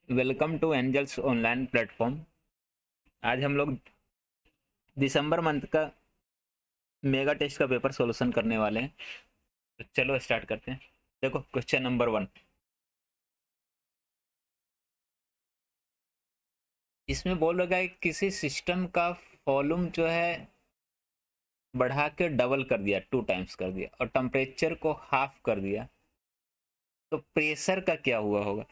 Welcome to angels online platform. आज हम लोग दिसंबर मंथ का मेगा टेस्ट का पेपर सॉल्यूशन करने वाले हैं। तो चलो स्टार्ट करते हैं। देखो क्वेश्चन नंबर 1। इसमें बोल रखा है किसी सिस्टम का वॉल्यूम जो है बढ़ा के डबल कर दिया, 2 टाइम्स कर दिया और टेम्परेचर को हाफ कर दिया, तो प्रेशर का क्या हुआ होगा।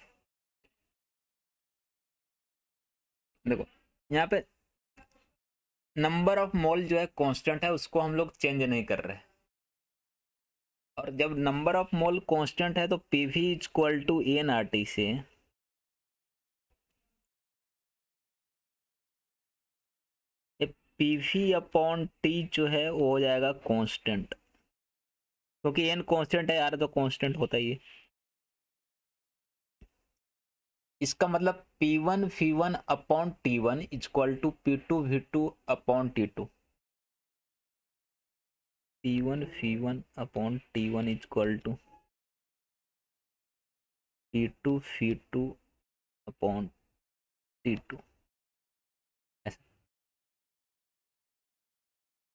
देखो यहाँ पे नंबर ऑफ मोल जो है कांस्टेंट है, उसको हम लोग चेंज नहीं कर रहे। और जब नंबर ऑफ मोल कांस्टेंट है तो PV equal to N R T से पीवी अपॉन टी जो है वो हो जाएगा कांस्टेंट, क्योंकि एन कांस्टेंट है यार, तो कांस्टेंट होता ही है। इसका मतलब P1 V1 upon T1 equal to P2 V2 upon T2। P1 V1 upon T1 equal to P2 V2 upon T2।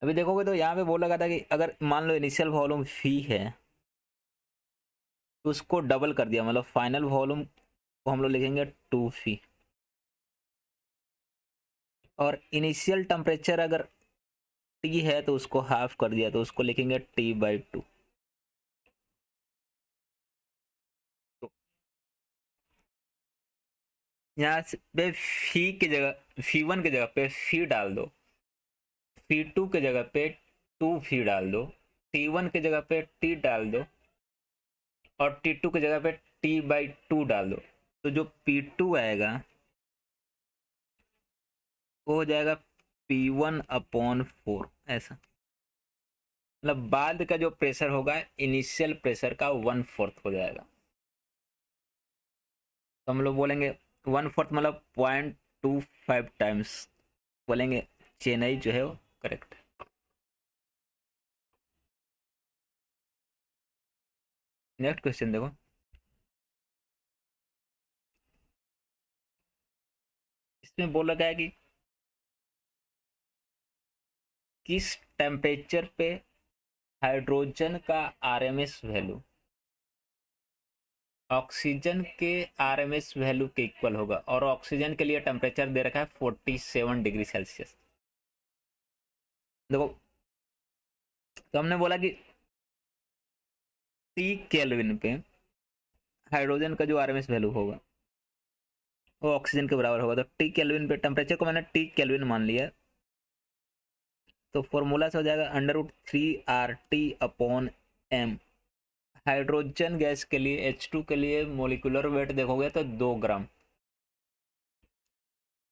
अभी देखोगे तो यहाँ पे बोला गया था कि अगर मान लो इनिशियल वॉल्यूम V है तो उसको डबल कर दिया, मतलब फाइनल वॉल्यूम को हम लोग लिखेंगे 2V। और इनिशियल टेम्परेचर अगर T है तो उसको हाफ कर दिया, तो उसको लिखेंगे T/2। तो यहाँ पे फी की जगह V1 की जगह पे फी डाल दो, V2 की जगह पे 2V डाल दो, T1 की जगह पे T डाल दो और T2 की जगह पे T/2 डाल दो। तो जो P2 आएगा वो हो जाएगा P1/4। ऐसा मतलब बाद का जो प्रेशर होगा इनिशियल प्रेशर का 1/4 हो जाएगा। तो हम लोग बोलेंगे 1/4 मतलब 0.25 टाइम्स बोलेंगे। चेन्नई जो है वो करेक्ट है। नेक्स्ट क्वेश्चन देखो। इसमें बोला गया है कि किस टेम्परेचर पे हाइड्रोजन का आरएमएस वैल्यू ऑक्सीजन के आरएमएस वैल्यू के इक्वल होगा। और ऑक्सीजन के लिए टेम्परेचर दे रखा है 47 डिग्री सेल्सियस। देखो तो हमने बोला कि टी केल्विन पे हाइड्रोजन का जो आरएमएस वैल्यू होगा वो ऑक्सीजन के बराबर होगा। तो टी केल्विन पे टेम्परेचर को मैंने टी केल्विन मान लिया, तो फॉर्मूला से हो जाएगा √3RT/m। हाइड्रोजन गैस के लिए H2 के लिए मोलिकुलर वेट देखोगे तो 2 ग्राम,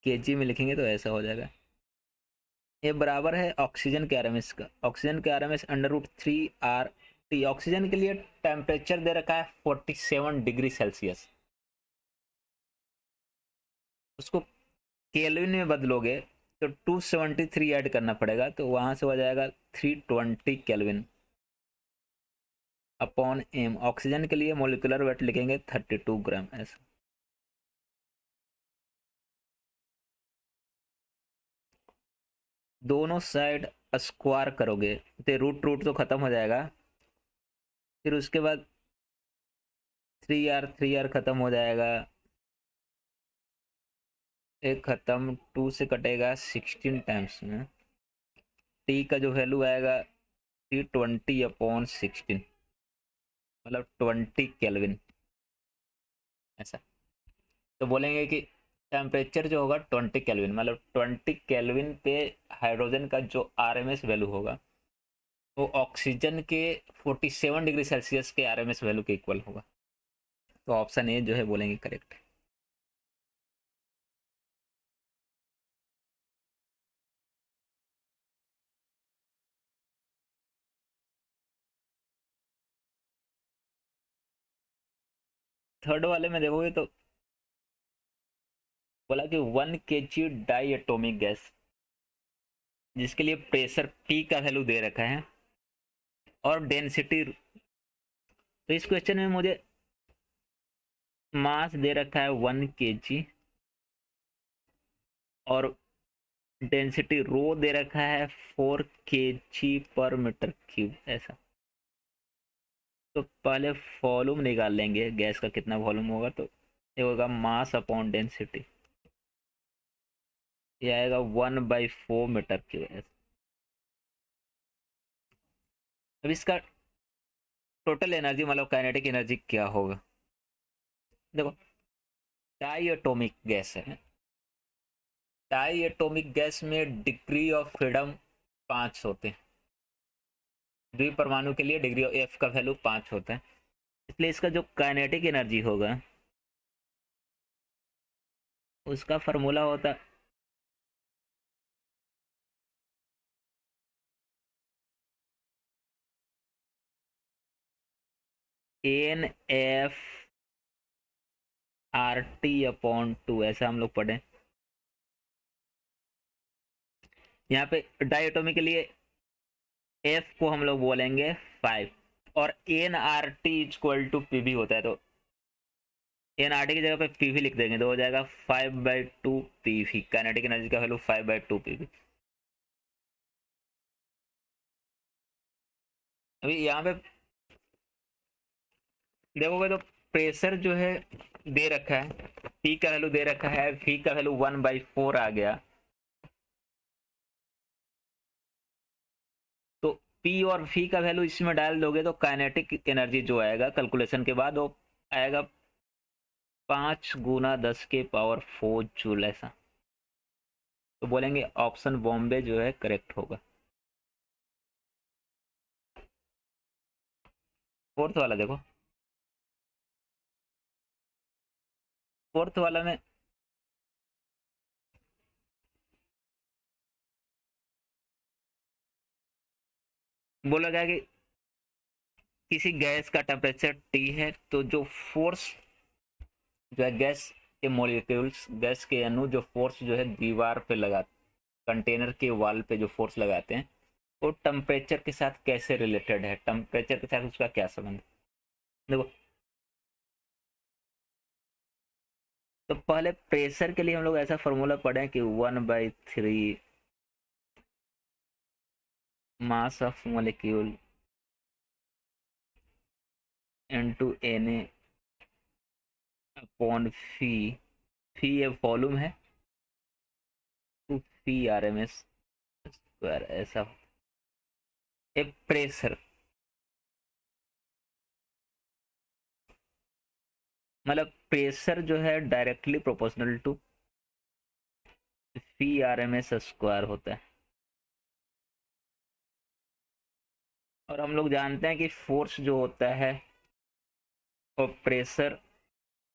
केजी में लिखेंगे तो ऐसा हो जाएगा। ये बराबर है ऑक्सीजन के आरएमएस का। ऑक्सीजन के आरएमएस √3RT। ऑक्सीजन के लिए टेम्परेचर दे रखा है 47 डिग्री सेल्सियस। उसको केल्विन में बदलोगे तो 273 ऐड करना पड़ेगा, तो वहां से हो जाएगा 320 केल्विन अपॉन एम। ऑक्सीजन के लिए मोलिकुलर वेट लिखेंगे 32 ग्राम। ऐसा दोनों साइड स्क्वायर करोगे तो रूट रूट तो खत्म हो जाएगा। फिर उसके बाद 3R खत्म हो जाएगा, एक खत्म 2 से कटेगा 16 टाइम्स में। टी का जो वैल्यू आएगा 320/16, मतलब 20 केल्विन। ऐसा तो बोलेंगे कि टेम्परेचर जो होगा 20 केल्विन, मतलब 20 केल्विन पे हाइड्रोजन का जो आरएमएस वैल्यू होगा वो ऑक्सीजन के 47 डिग्री सेल्सियस के आरएमएस वैल्यू के इक्वल होगा। तो ऑप्शन ए जो है बोलेंगे करेक्ट। थर्ड वाले में देखोगे तो बोला कि 1 kg डाई एटोमिक गैस जिसके लिए प्रेशर पी का वैल्यू दे रखा है और डेंसिटी। तो इस क्वेश्चन में मुझे मास दे रखा है 1 kg और डेंसिटी रो दे रखा है 4 kg/m³ ऐसा। तो पहले वॉल्यूम निकाल लेंगे गैस का कितना वॉल्यूम होगा, तो ये होगा मास अपॉन डेंसिटी, ये आएगा 1/4 m³। अब इसका टोटल एनर्जी मतलब काइनेटिक एनर्जी क्या होगा, देखो डाई एटॉमिक गैस है, डाई एटॉमिक गैस में डिग्री ऑफ फ्रीडम 5 होते हैं, द्विपरमाणु के लिए डिग्री ऑफ एफ का वैल्यू 5 होता है, इसलिए इसका जो काइनेटिक एनर्जी होगा उसका फॉर्मूला होता NF/RT/2, ऐसा हम लोग पढ़े। यहाँ पे डायटोमी के लिए F को हम लोग बोलेंगे 5 और NRT=PV होता है, तो NRT की जगह पे PV लिख देंगे तो हो जाएगा 5/2 PV, काइनेटिक एनर्जी का वैल्यू 5/2 PV। अभी यहाँ पे देखोगे तो प्रेशर जो है दे रखा है, P का वैल्यू दे रखा है, V का वैल्यू 1/4 आ गया, तो P और V का वैल्यू इसमें डाल दोगे तो काइनेटिक एनर्जी जो आएगा कैलकुलेशन के बाद वो आएगा 5 × 10⁻⁴ जूल ऐसा। तो बोलेंगे ऑप्शन बॉम्बे जो है करेक्ट होगा। फोर्थ वाला देखो, फोर्थ वाला में बोला गया कि किसी गैस का टेम्परेचर T है, तो जो फोर्स जो है गैस के मॉलिक्यूल्स, गैस के अणु जो फोर्स जो है दीवार पे लगा, कंटेनर के वॉल पे जो फोर्स लगाते हैं वो टेम्परेचर के साथ कैसे रिलेटेड है, टेम्परेचर के साथ उसका क्या संबंध। देखो तो पहले प्रेशर के लिए हम लोग ऐसा फॉर्मूला पढ़े कि 1/3 mass of molecule into Na upon phi, phi ये वॉल्यूम है, टू फी RMS स्क्वायर ऐसा। ए प्रेशर मतलब प्रेशर जो है directly proportional to V RMS square होता है, और हम लोग जानते हैं कि फोर्स जो होता है वो प्रेशर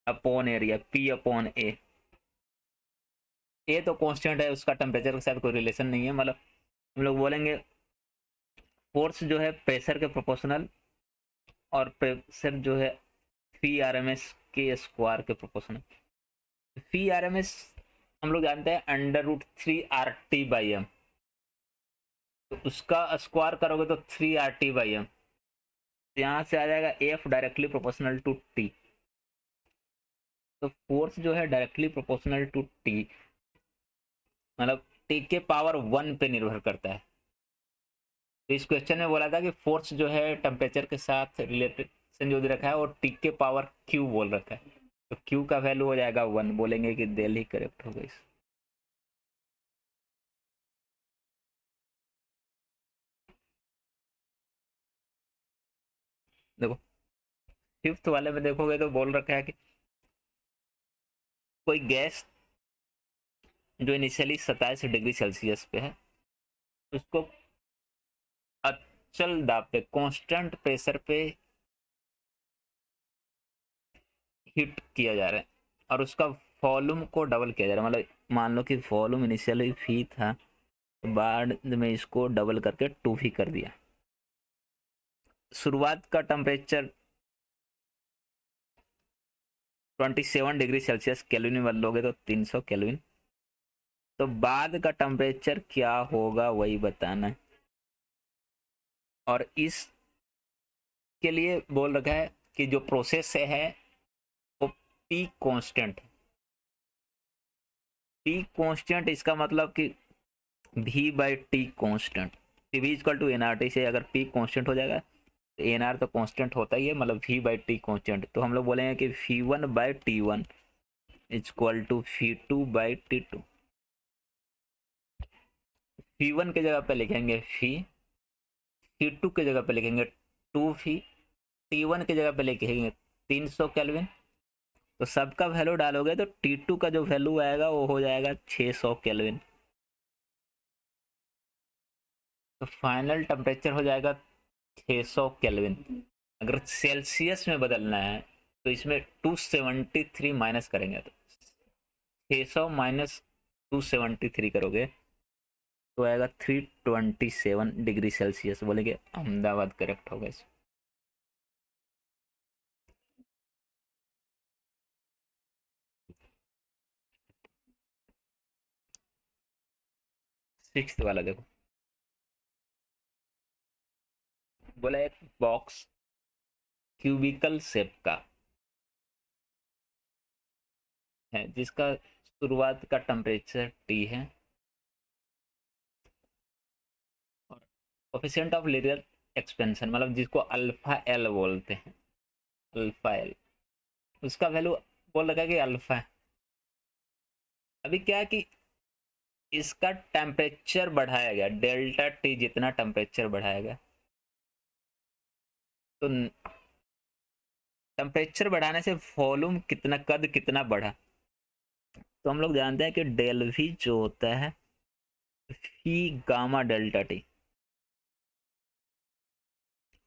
अपॉन एरिया P/A। ए तो कांस्टेंट है, उसका टेम्परेचर के साथ कोई रिलेशन नहीं है, मतलब हम लोग बोलेंगे फोर्स जो है प्रेशर के प्रोपोर्शनल और प्रेशर जो है फी RMS के स्क्वायर के प्रोपोर्शनल। फी RMS हम लोग जानते हैं √3 RT/m, तो उसका स्क्वायर करोगे तो 3 RT/m, यहाँ से आ जाएगा F directly proportional to T. तो फोर्स जो है डायरेक्टली प्रोपोर्शनल टू टी, मतलब टी के पावर 1 पे निर्भर करता है। तो इस क्वेश्चन में बोला था कि फोर्स जो है टेम्परेचर के साथ रिलेटेड जो दे रखा है और टी के पावर क्यू बोल रखा है, तो क्यू का वैल्यू हो जाएगा 1, बोलेंगे कि दिल्ली करेक्ट होगा इस। देखो फिफ्थ वाले में देखोगे तो बोल रखा है कि कोई गैस जो इनिशियली 27 डिग्री सेल्सियस पे है उसको अचल दाब पे कांस्टेंट प्रेशर पे हीट किया जा रहा है और उसका वॉल्यूम को डबल किया जा रहा है, मतलब मान लो कि वॉल्यूम इनिशियली V था तो बाद में इसको डबल करके 2V कर दिया। शुरुआत का टेम्परेचर 27 डिग्री सेल्सियस केल्विन में बदलोगे तो 300 केल्विन, तो बाद का टेम्परेचर क्या होगा वही बताना है। और इसके लिए बोल रखा है कि जो प्रोसेस है वो टी कांस्टेंट, टी कांस्टेंट इसका मतलब कि V by T constant, V equal to N R T से अगर पी कांस्टेंट हो जाएगा तो एन आर तो कांस्टेंट होता ही है, मतलब वी बाई टी कांस्टेंट, तो हम लोग बोलेंगे कि V one by T one equal to V two by T two. V one की जगह पे लिखेंगे वी टू की जगह पे लिखेंगे टू वी, टी वन की जगह पे लिखेंगे 300 केल्विन। तो सबका वैल्यू डालोगे तो टी टू का जो वैल्यू आएगा वो हो जाएगा 600 केल्विन। तो फाइनल टेम्परेचर हो जाएगा 600 केल्विन। अगर सेल्सियस में बदलना है तो इसमें 273 माइनस करेंगे, तो 600 माइनस 273 करोगे तो आएगा 327 डिग्री सेल्सियस। बोलेंगे अहमदाबाद करेक्ट होगा इस। सिक्स्थ वाला देखो, बोला एक बॉक्स क्यूबिकल शेप का है जिसका शुरुआत का टेम्परेचर टी है और कोफिशिएंट ऑफ लिनियर एक्सपेंशन मतलब जिसको अल्फा एल बोलते हैं, अल्फा एल, उसका वैल्यू बोल रखा है कि अल्फा है। अभी क्या है कि इसका टेम्परेचर बढ़ाया गया, डेल्टा टी जितना टेम्परेचर बढ़ाया गया, तो टेम्परेचर बढ़ाने से वॉल्यूम कितना, कद कितना बढ़ा, तो हम लोग जानते हैं कि डेल वी जो होता है फी गामा डेल्टा टी,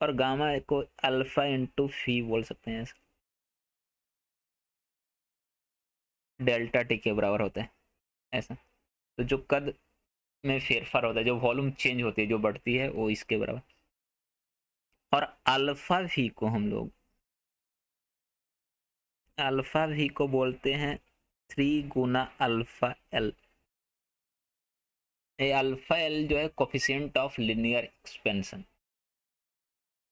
और गामा को अल्फा इंटू फी बोल सकते हैं, डेल्टा टी के बराबर होता है ऐसा। तो जो कद में फेरफार होता है, जो वॉल्यूम चेंज होती है, जो बढ़ती है, वो इसके बराबर। और अल्फा वी को हम लोग, अल्फा वी को बोलते हैं 3 गुना अल्फा एल। ये अल्फा एल जो है कोफिशिएंट ऑफ लिनियर एक्सपेंशन,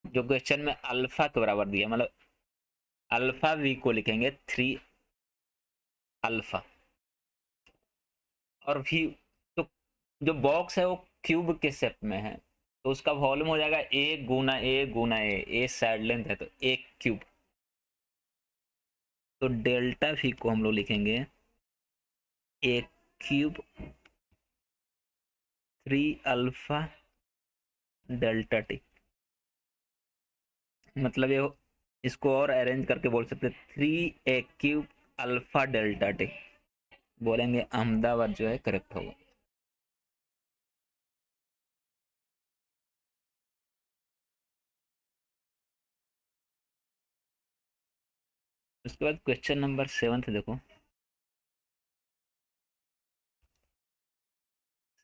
जो क्वेश्चन में अल्फा के बराबर दिया, मतलब अल्फा वी को लिखेंगे 3 अल्फा, और वी, तो जो बॉक्स है वो क्यूब के शेप में है, तो उसका वॉल्यूम हो जाएगा ए साइड लेंथ है तो एक क्यूब, तो डेल्टा वी को हम लोग लिखेंगे एक क्यूब 3 अल्फा डेल्टा टी। मतलब ये इसको और अरेंज करके बोल सकते 3 ए क्यूब अल्फा डेल्टा टी। बोलेंगे अहमदाबाद जो है करेक्ट होगा। उसके बाद क्वेश्चन नंबर 7 देखो,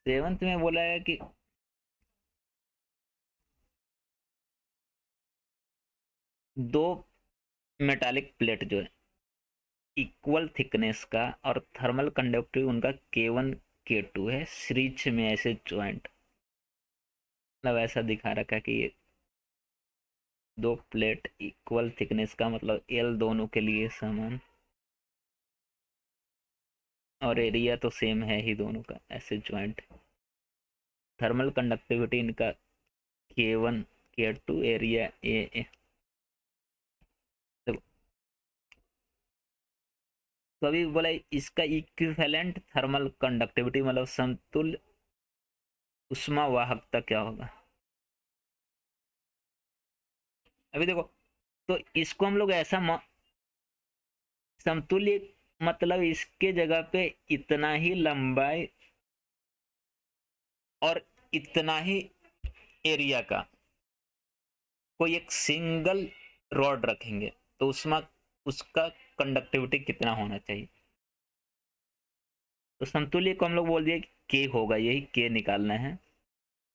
7 में बोला है कि दो मेटालिक प्लेट जो है इक्वल थिकनेस का और थर्मल कंडक्टिव उनका K1 K2 है, सीरीज में ऐसे ज्वाइंट, मतलब ऐसा दिखा रखा है कि ये दो प्लेट इक्वल थिकनेस का मतलब एल दोनों के लिए समान, और एरिया तो सेम है ही दोनों का, ऐसे ज्वाइंट। थर्मल कंडक्टिविटी इनका K1 K2, एरिया ए। तो अभी बोला इसका इक्विवेलेंट थर्मल कंडक्टिविटी मतलब समतुल्य उष्मा वाहकता क्या होगा। अभी देखो, तो इसको हम लोग ऐसा समतुल्य मतलब इसके जगह पे इतना ही लंबाई और इतना ही एरिया का कोई एक सिंगल रॉड रखेंगे तो उसमें उसका कंडक्टिविटी कितना होना चाहिए। तो समतुल्य को हम लोग बोल दिए कि के होगा, यही के निकालना है।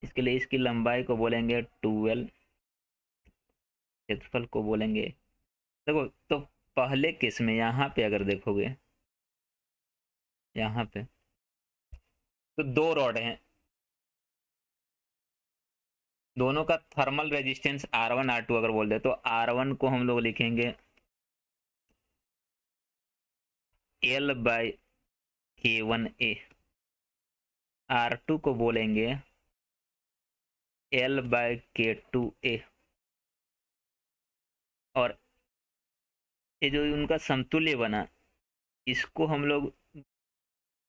इसके लिए इसकी लंबाई को बोलेंगे 12, क्षेत्रफल को बोलेंगे, देखो तो पहले केस में यहाँ पे अगर देखोगे, यहाँ पे तो दो रॉड हैं, दोनों का थर्मल रेजिस्टेंस R1 R2 अगर बोल दे तो R1 को हम लोग लिखेंगे एल बाई K1A, R2 को बोलेंगे L बाई K2A, और ये जो उनका समतुल्य बना इसको हम लोग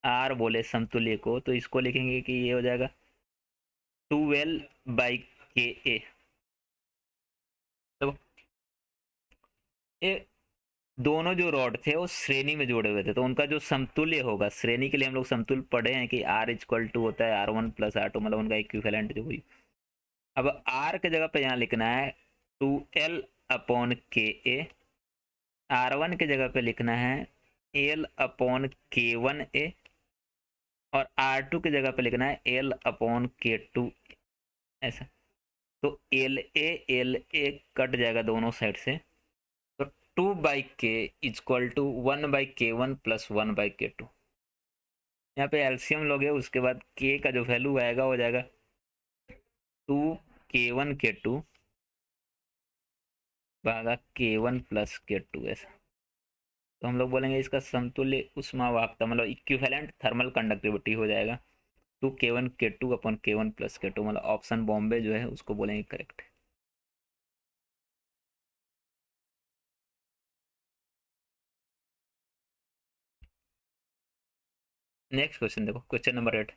R बोले समतुल्य को, तो इसको लिखेंगे कि ये हो जाएगा 12 बाई KA। तो ये दोनों जो रॉड थे वो श्रेणी में जोड़े हुए थे, तो उनका जो समतुल्य होगा, श्रेणी के लिए हम लोग समतुल्य पढ़े हैं कि R इक्वल टू होता है R1 प्लस R2, मतलब उनका इक्विवेलेंट जो हुई। अब R के जगह पे यहाँ लिखना है 2L अपॉन KA, R1 के जगह पे लिखना है L अपॉन K1A, और R2 की जगह पे लिखना है L अपॉन K2, ऐसा। तो LA कट जाएगा दोनों साइड से, तो 2/K equal to 1/K1 plus 1/K2। यहाँ पे एलसीएम लोगे उसके बाद K का जो वैल्यू आएगा हो जाएगा 2K1 K2 भागा K1 प्लस K2, ऐसा। तो हम लोग बोलेंगे इसका समतुल्य उष्मावाहकता मतलब इक्विवेलेंट थर्मल कंडक्टिविटी हो जाएगा 2K1 K2 upon K1 plus K2, मतलब ऑप्शन बॉम्बे जो है उसको बोलेंगे करेक्ट। नेक्स्ट क्वेश्चन देखो, क्वेश्चन नंबर 8।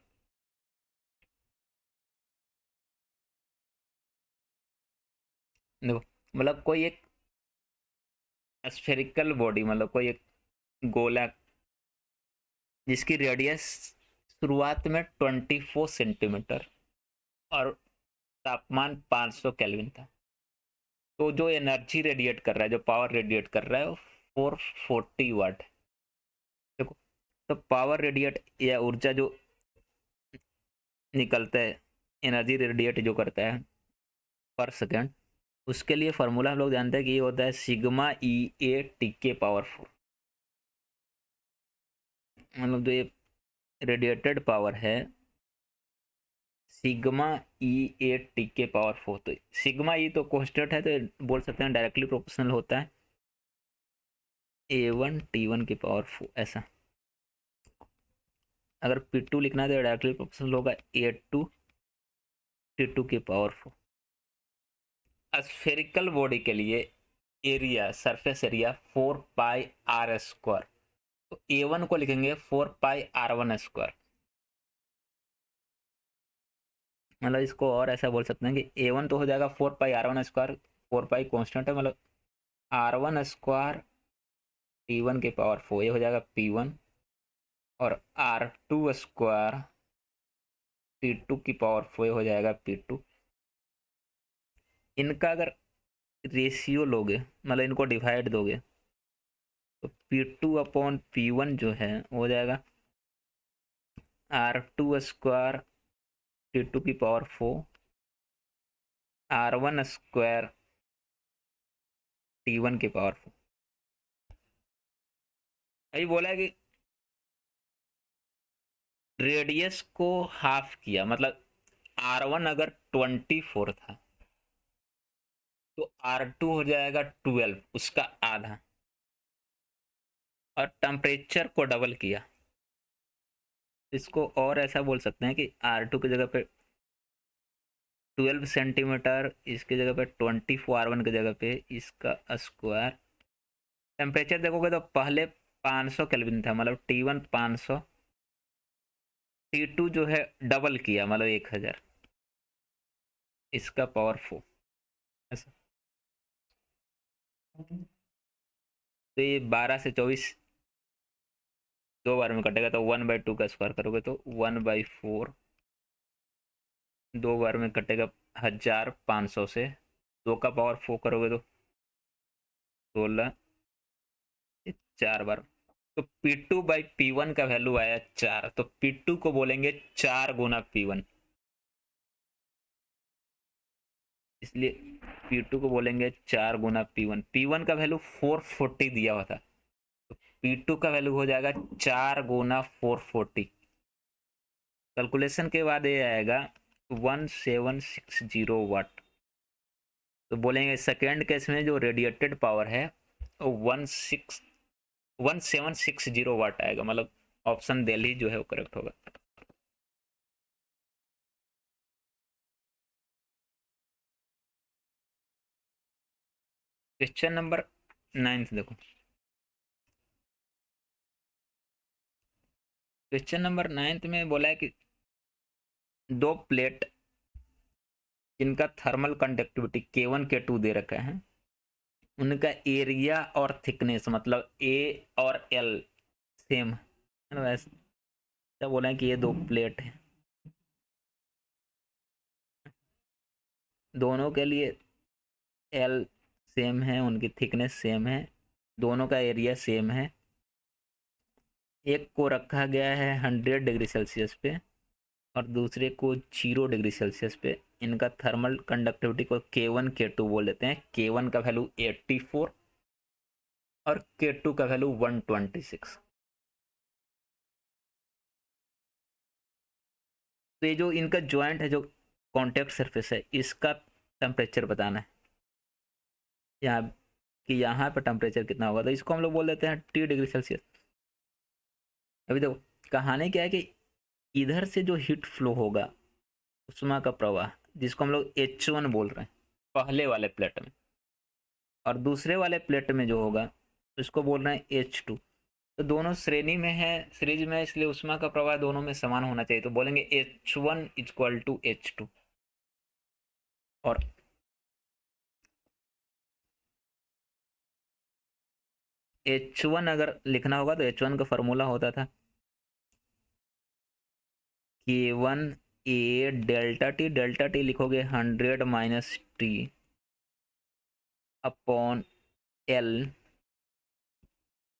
देखो मतलब कोई एक स्फेरिकल बॉडी, मतलब कोई एक गोला जिसकी रेडियस शुरुआत में 24 सेंटीमीटर और तापमान 500 केल्विन था, तो जो एनर्जी रेडिएट कर रहा है, जो पावर रेडिएट कर रहा है वो 440 वाट। देखो, तो पावर रेडिएट या ऊर्जा जो निकलता है, एनर्जी रेडिएट जो करता है पर सेकेंड, उसके लिए फॉर्मूला हम लोग जानते हैं कि ये होता है सिग्मा E A के पावर 4। मतलब जो ये रेडिएटेड पावर है सिग्मा E A के पावर 4, तो सिग्मा ई तो कॉन्स्टेंट है, तो बोल सकते हैं डायरेक्टली प्रोपोर्शनल होता है A1 T1 के पावर 4, ऐसा। अगर P2 लिखना है तो डायरेक्टली प्रोपोर्शनल होगा A2 T2 के पावर 4। स्फेरिकल बॉडी के लिए एरिया, सरफेस एरिया 4πr², तो A1 को लिखेंगे 4πr1²। मतलब इसको और ऐसा बोल सकते हैं कि A1 तो हो जाएगा 4πr1², 4π कॉन्स्टेंट है, मतलब R1² T1 के पावर 4, ये हो जाएगा P1, और R2² T2 की पावर 4 हो जाएगा P2। इनका अगर रेशियो लोगे, मतलब इनको डिवाइड दोगे, तो P2 अपॉन P1 जो है हो जाएगा R2² T2 की पावर 4 R1² T1 की पावर 4। अभी बोला है कि रेडियस को हाफ किया, मतलब R1 अगर 24 था तो R2 हो जाएगा 12, उसका आधा, और टेम्परेचर को डबल किया। इसको और ऐसा बोल सकते हैं कि R2 की जगह पे 12 सेंटीमीटर, इसकी जगह पे 24, R1 की जगह पे इसका स्क्वायर। टेम्परेचर देखोगे तो पहले 500 केल्विन था, मतलब T1 500, T2 जो है डबल किया मतलब 1000, इसका पावर 4, ऐसा। तो ये 12 से 24 दो बार में कटेगा, तो 1/2 का स्क्वायर करोगे तो 1/4, दो बार में कटेगा 1500 से, 2 का पावर 4 करोगे तो 16, 4 बार। तो P2/P1 का वैल्यू आया 4, तो P2 को बोलेंगे 4 गुना P1, इसलिए P2 को बोलेंगे 4 गुना P1। P1 का वैल्यू 440 दिया हुआ था, तो P2 का वैल्यू हो जाएगा 4 गुना 440। कैलकुलेशन के बाद ये आएगा 1760 वाट। तो बोलेंगे सेकेंड केस में जो रेडिएटेड पावर है वो 1760 वाट आएगा, मतलब ऑप्शन दिल्ली जो है वो करेक्ट होगा। क्वेश्चन नंबर 9 देखो। क्वेश्चन नंबर 9 में बोला है कि दो प्लेट जिनका थर्मल कंडक्टिविटी K1 K2 दे रखा है, उनका एरिया और थिकनेस मतलब ए और एल सेम है ना, वैसे बोला है कि ये दो प्लेट है, दोनों के लिए एल सेम है, उनकी थिकनेस सेम है, दोनों का एरिया सेम है। एक को रखा गया है 100 डिग्री सेल्सियस पे और दूसरे को 0 डिग्री सेल्सियस पे। इनका थर्मल कंडक्टिविटी को K1 K2 बोल देते हैं। K1 का वैल्यू 84 और K2 का वैल्यू 126। तो ये जो इनका ज्वाइंट है, जो कॉन्टेक्ट सरफेस है, इसका टेम्परेचर बताना है यहाँ, कि यहाँ पर टेम्परेचर कितना होगा, तो इसको हम लोग बोल देते हैं T डिग्री सेल्सियस। अभी देखो कहानी क्या है कि इधर से जो हीट फ्लो होगा, उष्मा का प्रवाह, जिसको हम लोग H1 बोल रहे हैं पहले वाले प्लेट में, और दूसरे वाले प्लेट में जो होगा उसको बोल रहे हैं H2। तो दोनों श्रेणी में है, सीरीज में, इसलिए उष्मा का प्रवाह दोनों में समान होना चाहिए, तो बोलेंगे H1 इक्वल टू H2। और H1 अगर लिखना होगा तो H1 का फॉर्मूला होता था K1 A डेल्टा टी लिखोगे 100 - T अपॉन L।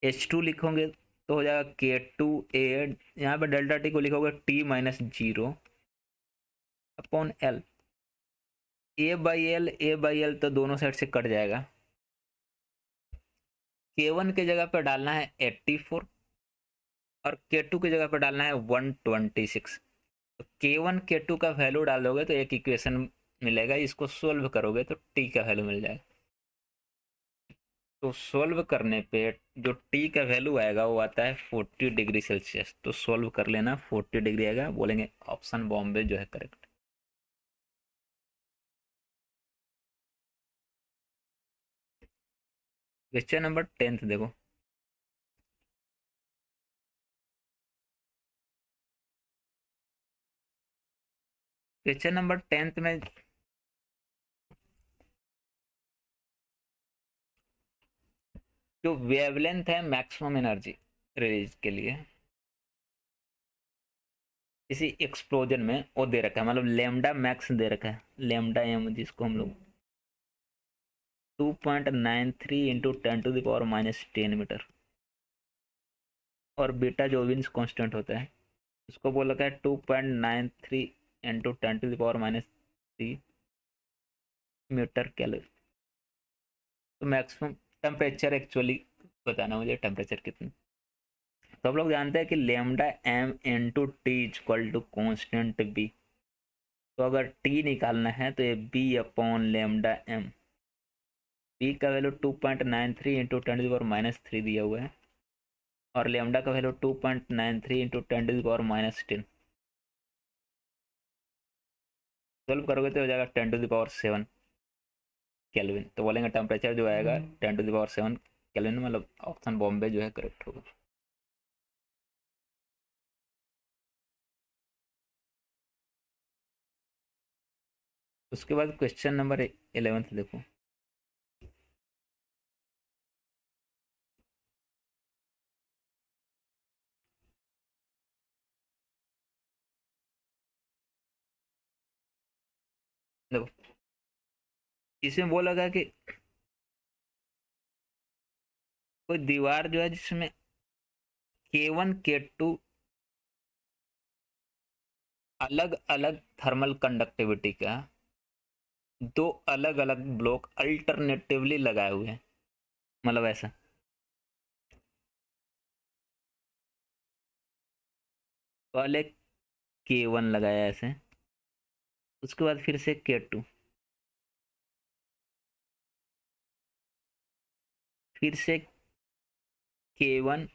H2 लिखोगे तो हो जाएगा K2A, यहाँ पे डेल्टा टी को लिखोगे T - 0 अपॉन L। A/L तो दोनों साइड से कट जाएगा। K1 की जगह पर डालना है 84 और K2 की जगह पर डालना है 126। तो K1 K2 का वैल्यू डालोगे तो एक इक्वेशन मिलेगा, इसको सोल्व करोगे तो T का वैल्यू मिल जाएगा। तो सोल्व करने पे जो T का वैल्यू आएगा वो आता है 40 डिग्री सेल्सियस। तो सोल्व कर लेना, 40 डिग्री आएगा, बोलेंगे ऑप्शन बॉम्बे जो है करेक्ट। क्वेश्चन नंबर 10 देखो। क्वेश्चन नंबर 10 में जो वेवलेंथ है मैक्सिमम एनर्जी रिलीज के लिए इसी एक्सप्लोजन में, वो दे रखा है, मतलब लेमडा मैक्स दे रखा है, लेमडा एम, जिसको हम लोग 2.93 इंटू 10⁻⁻10 मीटर, और बीटा जो विंस कांस्टेंट होता है उसको बोल रखा है 2.93 इंटू 10⁻³ मीटर कैलोरी। तो मैक्सिमम टेम्परेचर एक्चुअली बताना मुझे, टेम्परेचर कितना। तो हम लोग जानते हैं कि lambda M into T equal to constant B. तो अगर टी निकालना है तो ये B upon lambda M. B का वैल्यू 2.93 इंटू 10⁻³ दिया हुआ है, और लेमडा का वैल्यू 2.93 इंटू 10⁻10। सॉल्व करोगे तो हो जाएगा 10⁻7 केल्विन। तो बोलेंगे टेम्परेचर जो आएगा 10⁻7 केल्विन, मतलब ऑप्शन बॉम्बे जो है करेक्ट होगा। उसके बाद क्वेश्चन नंबर 11 देखो। देखो इसमें बोला गया कि कोई दीवार जो है जिसमें K1 K2 अलग अलग थर्मल कंडक्टिविटी का दो अलग अलग ब्लॉक अल्टरनेटिवली लगाए हुए हैं, मतलब ऐसा। पहले K1 लगाया ऐसे, उसके बाद फिर से K2, फिर से K1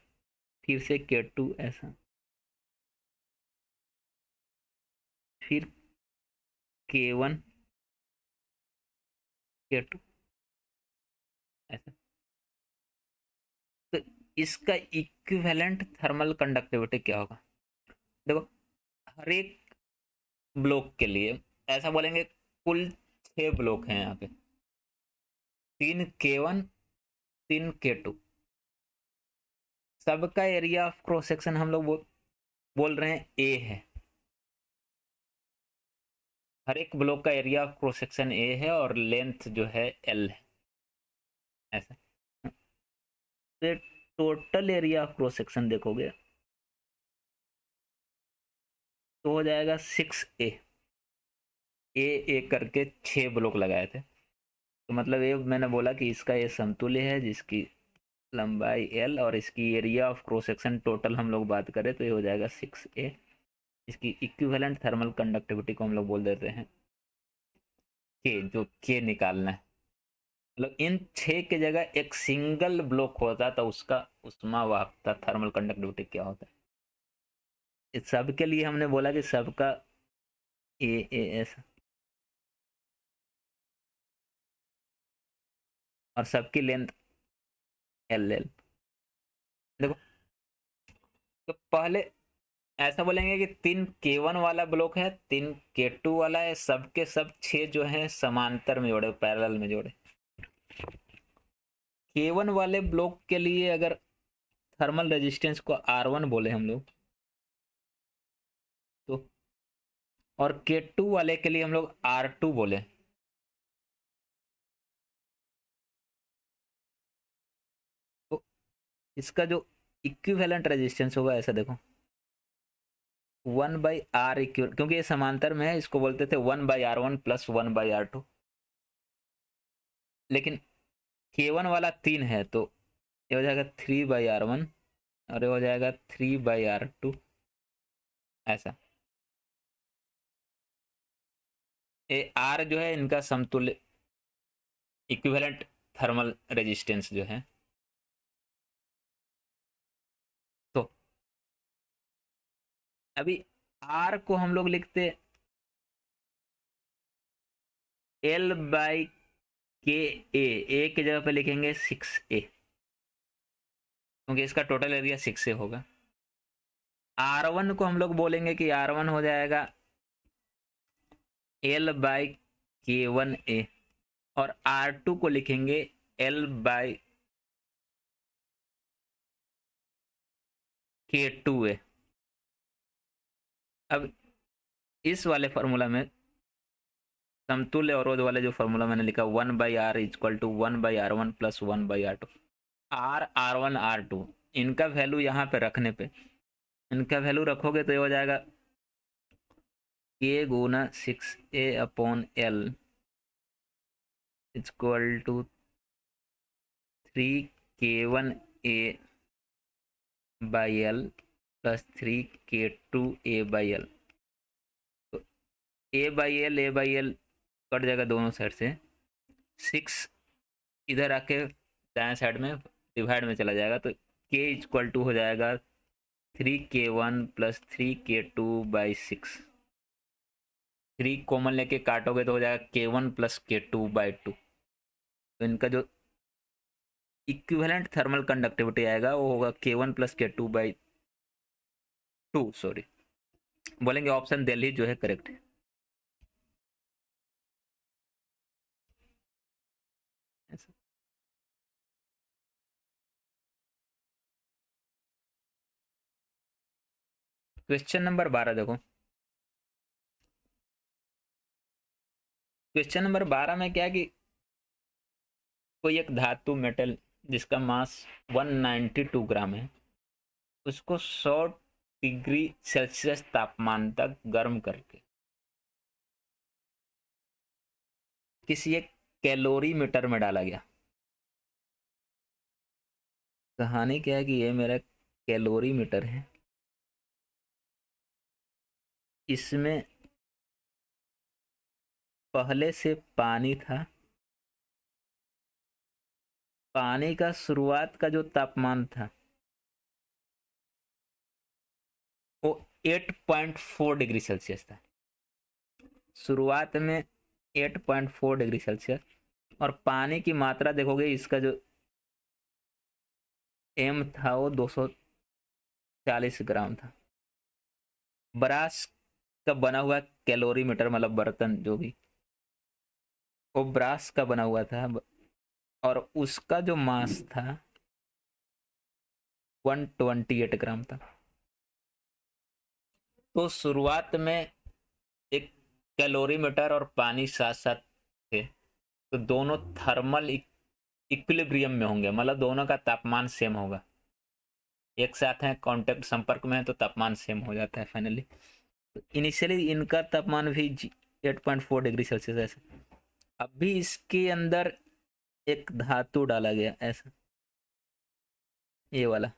फिर से K2 ऐसा, फिर K1 K2 ऐसा। तो इसका इक्विवेलेंट थर्मल कंडक्टिविटी क्या होगा? देखो, हर एक ब्लॉक के लिए ऐसा बोलेंगे, कुल 6 ब्लॉक हैं यहाँ पे, 3 K1 3 K2, सबका एरिया ऑफ क्रॉस सेक्शन हम लोग बोल रहे हैं ए है। हर एक ब्लॉक का area of cross section A है और लेंथ जो है एल है, ऐसा। तो total area of cross section देखोगे तो हो जाएगा 6A। ए करके 6 ब्लॉक लगाए थे, तो मतलब ये मैंने बोला कि इसका ये समतुल्य है जिसकी लंबाई एल और इसकी area of cross section total हम लोग बात करें तो ये हो जाएगा 6A। इसकी इक्विवेलेंट थर्मल कंडक्टिविटी को हम लोग बोल देते हैं के, जो के निकालना है। मतलब इन 6 की जगह एक सिंगल ब्लॉक होता तो उसका उष्मा वाहकता थर्मल कंडक्टिविटी क्या होता है। इस सब के लिए हमने बोला कि सबका एएस और सबकी लेंथ एल एल। देखो, तो पहले ऐसा बोलेंगे कि 3 K1 वाला ब्लॉक है, 3 K2 वाला है, सबके सब 6 जो है समांतर में जोड़े, पैरेलल में जोड़े। K1 वाले ब्लॉक के लिए अगर थर्मल रेजिस्टेंस को R1 बोले हम लोग तो, और K2 वाले के लिए हम लोग R2 बोले तो इसका जो इक्विवेलेंट रेजिस्टेंस होगा ऐसा देखो, 1/R इक्व, क्योंकि ये समांतर में है इसको बोलते थे 1/R1 प्लस 1/R2। लेकिन K1 वाला 3 है तो ये हो जाएगा 3/R1 और ये हो जाएगा 3/R2, ऐसा। ये R जो है इनका समतुल्य इक्विवेलेंट थर्मल रेजिस्टेंस जो है। तो अभी R को हम लोग लिखते L/K, A की जगह पे लिखेंगे 6A, क्योंकि इसका टोटल एरिया 6A होगा। R1 को हम लोग बोलेंगे कि R1 हो जाएगा L/K1A और R2 को लिखेंगे L/K2A। अब इस वाले फॉर्मूला में समतुल्य अवरोध वाले जो फॉर्मूला मैंने लिखा 1/R equal to 1/R1 plus 1/R2, R1 R2 इनका वैल्यू यहाँ पे रखने पे, इनका वैल्यू रखोगे तो ये हो जाएगा K गुना 6A/L equal to 3K1A/L plus 3K2A/L। तो A/L कट जाएगा दोनों साइड से, 6 इधर आके दाएं साइड में डिवाइड में चला जाएगा तो K इक्वल टू हो जाएगा 3K1 प्लस 3K2/6। 3 कॉमन लेके काटोगे तो हो जाएगा K1 प्लस K2/2। तो इनका जो इक्विवेलेंट थर्मल कंडक्टिविटी आएगा वो होगा K1 प्लस K2/2। सॉरी, बोलेंगे ऑप्शन दिल्ली जो है करेक्ट है। क्वेश्चन नंबर 12 देखो, क्वेश्चन नंबर 12 में क्या कि कोई एक धातु मेटल जिसका मास 192 ग्राम है उसको 100 डिग्री सेल्सियस तापमान तक गर्म करके किसी एक कैलोरी मीटर में डाला गया। कहानी क्या है कि ये मेरा कैलोरी मीटर है, इसमें पहले से पानी था, पानी का शुरुआत का जो तापमान था 8.4 डिग्री सेल्सियस था शुरुआत में, 8.4 डिग्री सेल्सियस। और पानी की मात्रा देखोगे, इसका जो एम था वो 240 ग्राम था। ब्रास का बना हुआ कैलोरीमीटर, मतलब बर्तन जो भी, वो ब्रास का बना हुआ था, और उसका जो मास था 128 ग्राम था। तो शुरुआत में एक कैलोरीमीटर और पानी साथ साथ थे, तो दोनों थर्मल इक्विलिब्रियम में होंगे, मतलब दोनों का तापमान सेम होगा। एक साथ हैं, कांटेक्ट संपर्क में है, तो तापमान सेम हो जाता है फाइनली। इनिशियली इनका तापमान भी 8.4 डिग्री सेल्सियस ऐसा। अभी इसके अंदर एक धातु डाला गया ऐसा, ये वाला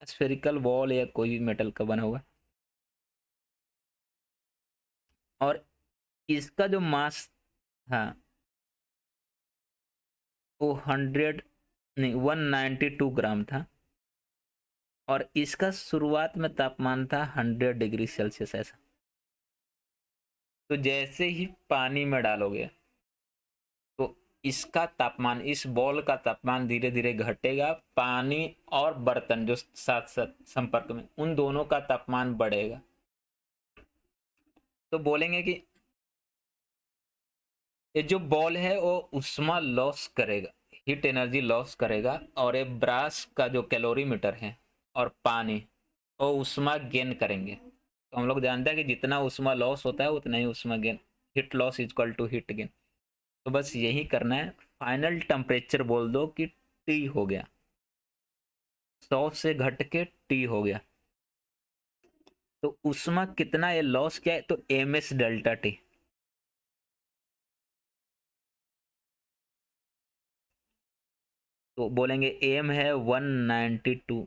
स्फेरिकल बॉल या कोई भी मेटल का बना हुआ, और इसका जो मास था वो 100 नहीं 192 ग्राम था, और इसका शुरुआत में तापमान था 100 डिग्री सेल्सियस ऐसा। तो जैसे ही पानी में डालोगे तो इसका तापमान, इस बॉल का तापमान धीरे धीरे घटेगा, पानी और बर्तन जो साथ साथ संपर्क में, उन दोनों का तापमान बढ़ेगा। तो बोलेंगे कि ये जो बॉल है वो उष्मा लॉस करेगा, हीट एनर्जी लॉस करेगा, और ये ब्रास का जो कैलोरीमीटर है और पानी, वो उष्मा गेन करेंगे। तो हम लोग जानते हैं कि जितना उष्मा लॉस होता है उतना ही उष्मा gain, heat loss is equal to heat gain. तो बस यही करना है। फाइनल टेम्परेचर बोल दो कि टी हो गया, 100 से घट के टी हो गया। तो उष्मा कितना ये लॉस क्या है, तो एम एस डेल्टा टी। तो बोलेंगे एम है 192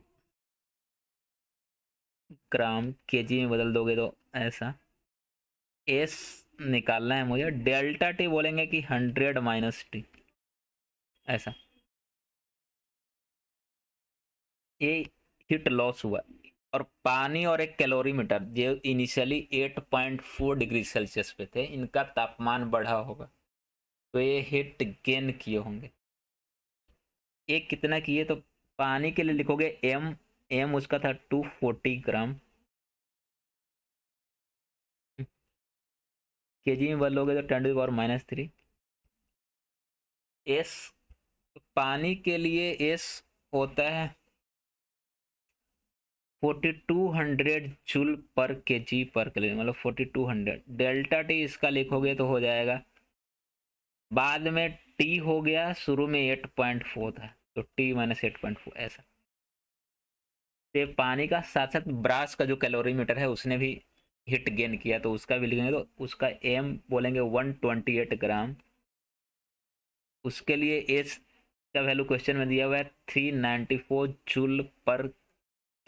ग्राम, केजी में बदल दोगे तो ऐसा। एस निकालना है मुझे, डेल्टा टी बोलेंगे कि 100 माइनस टी ऐसा। ये हीट लॉस हुआ, और पानी और एक कैलोरीमीटर जो इनिशियली 8.4 डिग्री सेल्सियस पे थे, इनका तापमान बढ़ा होगा, तो ये हीट गेन किए होंगे। ये कितना किए, तो पानी के लिए लिखोगे एम, एम उसका था 240 ग्राम, केजी में बदलोगे तो 10⁻³ एस, पानी के लिए एस होता है 4200 जूल पर केजी पर किलो, मतलब 4200। डेल्टा टी इसका लिखोगे तो हो जाएगा, बाद में टी हो गया, शुरू में 8.4 था, तो टी माइनस 8.4 ऐसा। तो पानी का साथ साथ ब्रास का जो कैलोरीमीटर है उसने भी हिट गेन किया, तो उसका भी लिखेंगे, तो उसका एम बोलेंगे 128 ग्राम। उसके लिए एस का वैल्यू क्वेश्चन में दिया हुआ है 394 जूल पर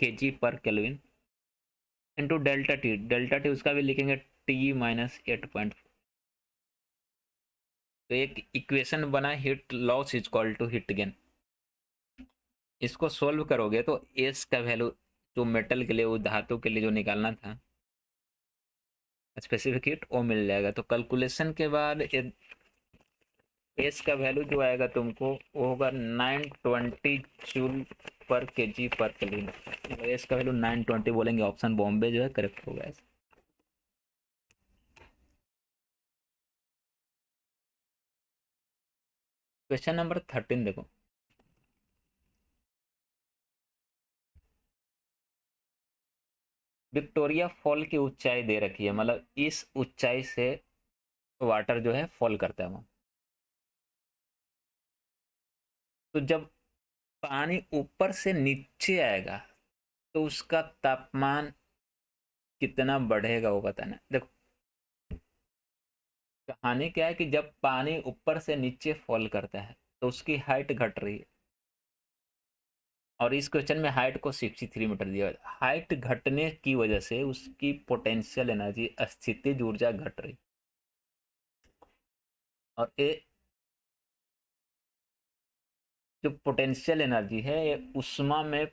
केजी पर kelvin, into delta T. Delta T उसका भी लिखेंगे टी माइनस 8.4। तो एक इक्वेशन बना, heat loss is equal to heat gain. इसको सोल्व करोगे तो एस का वैल्यू जो मेटल के लिए, वो धातु के लिए जो निकालना था स्पेसिफिक हीट, वो मिल जाएगा। तो कैलकुलेशन के बाद एस का वैल्यू जो आएगा तुमको, वो होगा 920 जूल पर केजी पर केल्विन। एस का वैल्यू 920 बोलेंगे, ऑप्शन बॉम्बे जो है करेक्ट होगा। क्वेश्चन नंबर 13 देखो, विक्टोरिया फॉल की ऊंचाई दे रखी है, मतलब इस ऊंचाई से वाटर जो है फॉल करता है वहां। तो जब पानी ऊपर से नीचे आएगा तो उसका तापमान कितना बढ़ेगा वो बताना। देखो कहानी क्या है कि जब पानी ऊपर से नीचे फॉल करता है तो उसकी हाइट घट रही है, और इस क्वेश्चन में हाइट को 63 मीटर दिया है। हाइट घटने की वजह से उसकी पोटेंशियल एनर्जी, स्थितिज ऊर्जा घट रही, और ये जो पोटेंशियल एनर्जी है ये उष्मा में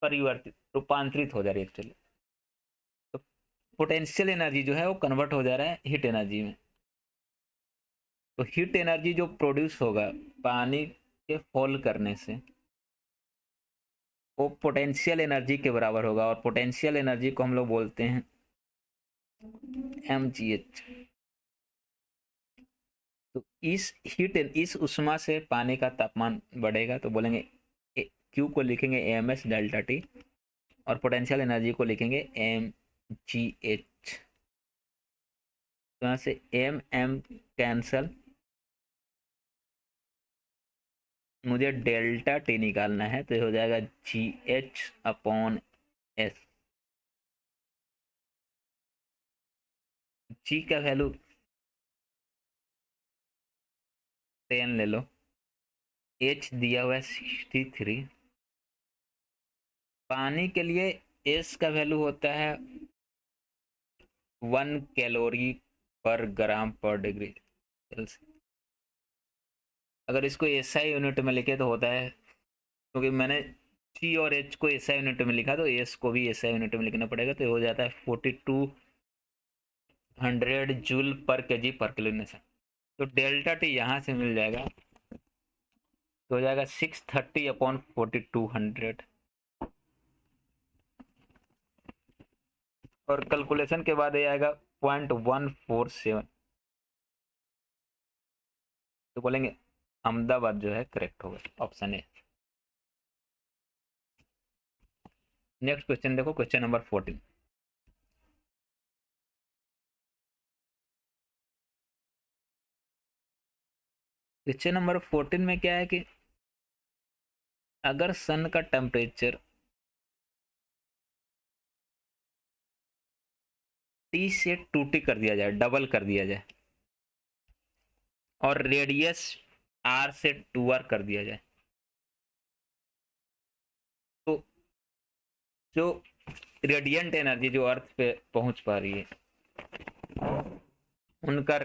परिवर्तित, रूपांतरित हो जा रही है एक्चुअली। तो पोटेंशियल एनर्जी जो है वो कन्वर्ट हो जा रहा है हीट एनर्जी में। तो हीट एनर्जी जो प्रोड्यूस होगा पानी के फॉल करने से वो पोटेंशियल एनर्जी के बराबर होगा, और पोटेंशियल एनर्जी को हम लोग बोलते हैं mgh। तो इस उष्मा से पानी का तापमान बढ़ेगा, तो बोलेंगे क्यू को लिखेंगे एम एस डेल्टा टी, और पोटेंशियल एनर्जी को लिखेंगे एम जी एच। तो यहाँ से एम एम कैंसल, मुझे डेल्टा टी निकालना है, तो ये हो जाएगा जी एच अपॉन एस। जी का वैल्यू 10 ले लो, एच दिया हुआ है 63। पानी के लिए एस का वैल्यू होता है 1 कैलोरी पर ग्राम पर डिग्री सेल्सियस। अगर इसको एसआई यूनिट में लिखे तो होता है, क्योंकि मैंने सी और एच को एसआई यूनिट में लिखा, तो एस को भी एसआई यूनिट में लिखना पड़ेगा, तो हो जाता है 4200 जूल पर केजी पर किलोमीटर। तो डेल्टा टी यहाँ से मिल जाएगा, तो हो जाएगा 630 अपॉन 4200। और कैलकुलेशन के बाद ये आएगा 0.147। तो बोलेंगे अहमदाबाद जो है करेक्ट होगा, ऑप्शन ए। नेक्स्ट क्वेश्चन देखो, क्वेश्चन नंबर 14। क्वेश्चन नंबर 14 में क्या है कि अगर सन का टेम्परेचर टी से 2t कर दिया जाए, डबल कर दिया जाए, और रेडियस आर से 2r कर दिया जाए, तो जो रेडियंट एनर्जी जो अर्थ पे पहुंच पा रही है उनका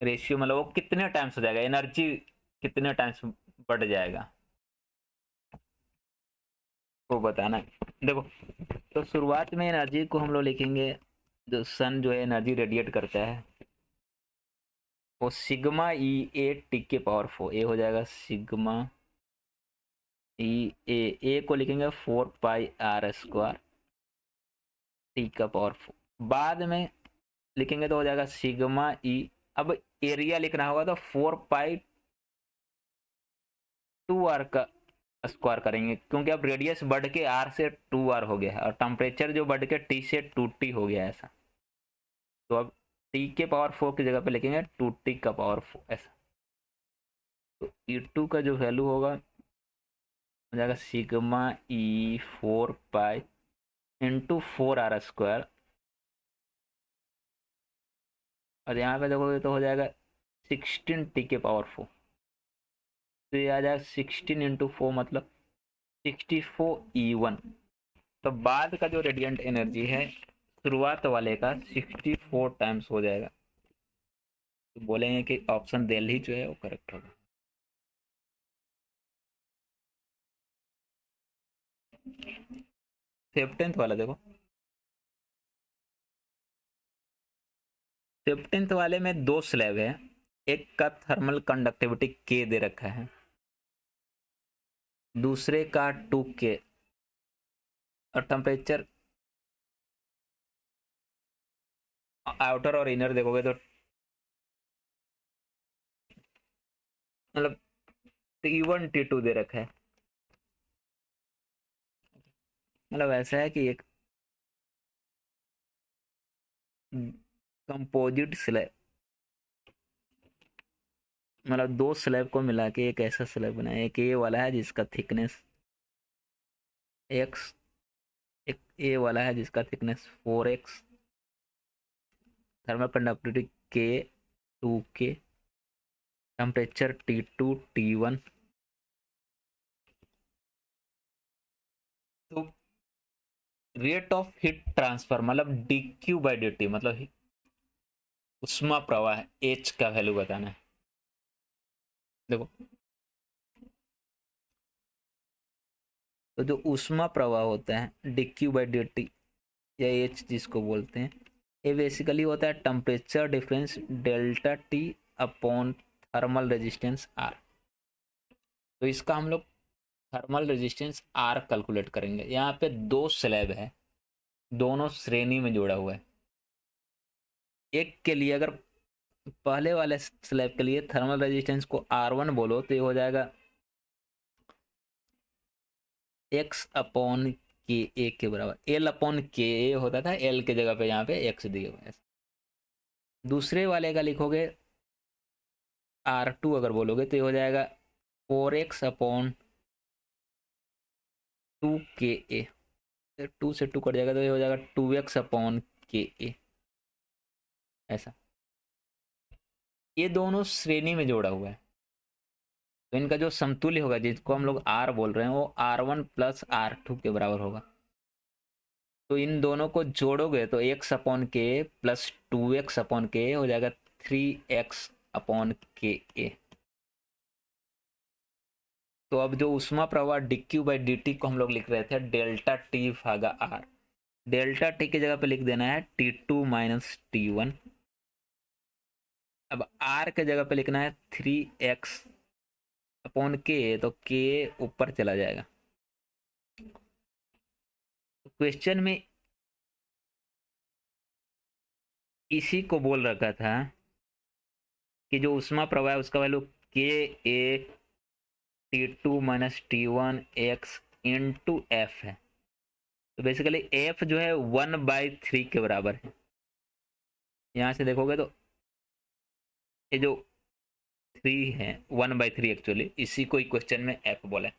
रेशियो, मतलब वो कितने टाइम्स हो जाएगा, एनर्जी कितने टाइम्स बढ़ जाएगा, वो बताना है। देखो, तो शुरुआत में एनर्जी को हम लोग लिखेंगे, जो सन जो है एनर्जी रेडिएट करता है वो सिग्मा ई ए टी के पावर 4, ए हो जाएगा सिग्मा ई ए को लिखेंगे 4 पाई r² टी का पावर 4। बाद में लिखेंगे तो हो जाएगा सिग्मा ई, अब एरिया लिखना होगा तो 4 पाई 2r का स्क्वायर करेंगे, क्योंकि अब रेडियस बढ़ के r से 2r हो गया है, और टेम्परेचर जो बढ़ के t से 2t हो गया है ऐसा। तो अब t के पावर 4 की जगह पे लिखेंगे 2t का पावर 4 ऐसा। तो E2 का जो वैल्यू होगा हो जाएगा सिग्मा ई 4 पाई इंटू 4r², और यहाँ पे देखोगे तो हो जाएगा 16t के पावर 4। तो ये आ जाएगा 16 इंटू 4 मतलब 64E1। तो बाद का जो रेडियंट एनर्जी है शुरुआत वाले का 64 टाइम्स हो जाएगा। तो बोलेंगे कि ऑप्शन दिल्ली जो है वो करेक्ट होगा। 15th वाला देखो, 15th वाले में 2 स्लैब है, एक का थर्मल कंडक्टिविटी के दे रखा है, दूसरे का 2k, और टेम्परेचर आउटर और इनर देखोगे तो मतलब T1 T2 दे रखा है। मतलब ऐसा है कि एक कंपोजिट स्लैब, मतलब 2 स्लैब को मिला के एक ऐसा स्लैब बना है। एक ए वाला है जिसका थिकनेस x, एक ए वाला है जिसका थिकनेस 4x, थर्मल कंडक्टिविटी के 2k, टेम्परेचर T2 T1। तो रेट ऑफ हीट ट्रांसफर मतलब dQ/dt मतलब उष्मा प्रवाह H का वैल्यू बताना है। देखो, तो जो उष्मा प्रवाह होता है dQ/dt या एच जिसको बोलते हैं, ये बेसिकली होता है temperature difference delta T upon thermal resistance R. तो इसका हम लोग थर्मल रेजिस्टेंस आर कैलकुलेट करेंगे। यहाँ पे दो स्लैब है, दोनों श्रेणी में जोड़ा हुआ है। एक के लिए अगर पहले वाले स्लैब के लिए थर्मल रेजिस्टेंस को R1 बोलो तो ये हो जाएगा एक्स अपॉन के ए के बराबर, एल अपॉन के ए होता था, एल के जगह पे यहाँ पे एक्स दिए हुए हैं। दूसरे वाले का लिखोगे R2 अगर बोलोगे तो ये हो जाएगा 4x अपॉन 2 ka, 2 से 2 कट जाएगा तो ये हो जाएगा 2x अपॉन के ए। ऐसा ये दोनों श्रेणी में जोड़ा हुआ है, तो इनका जो समतुल्य होगा जिसको हम लोग आर बोल रहे हैं वो R1 प्लस R2 के बराबर होगा। तो इन दोनों को जोड़ोगे तो एक्स अपॉन के प्लस 2x अपॉन के हो जाएगा 3x अपॉन के ए। तो अब जो उष्मा प्रवाह dq बाई dt को हम लोग लिख रहे थे डेल्टा टी भागा आर, डेल्टा टी की जगह पे लिख देना है T2 माइनस T1। अब आर के जगह पे लिखना है 3x अपॉन के, तो के ऊपर चला जाएगा। क्वेश्चन में इसी को बोल रखा था कि जो उष्मा प्रवाह है उसका वैल्यू के ए T2 minus T1 x into F है। तो बेसिकली एफ जो है 1/3 के बराबर है। यहाँ से देखोगे तो ये जो 3 है 1/3 एक्चुअली, इसी को ही क्वेश्चन में एफ बोला है,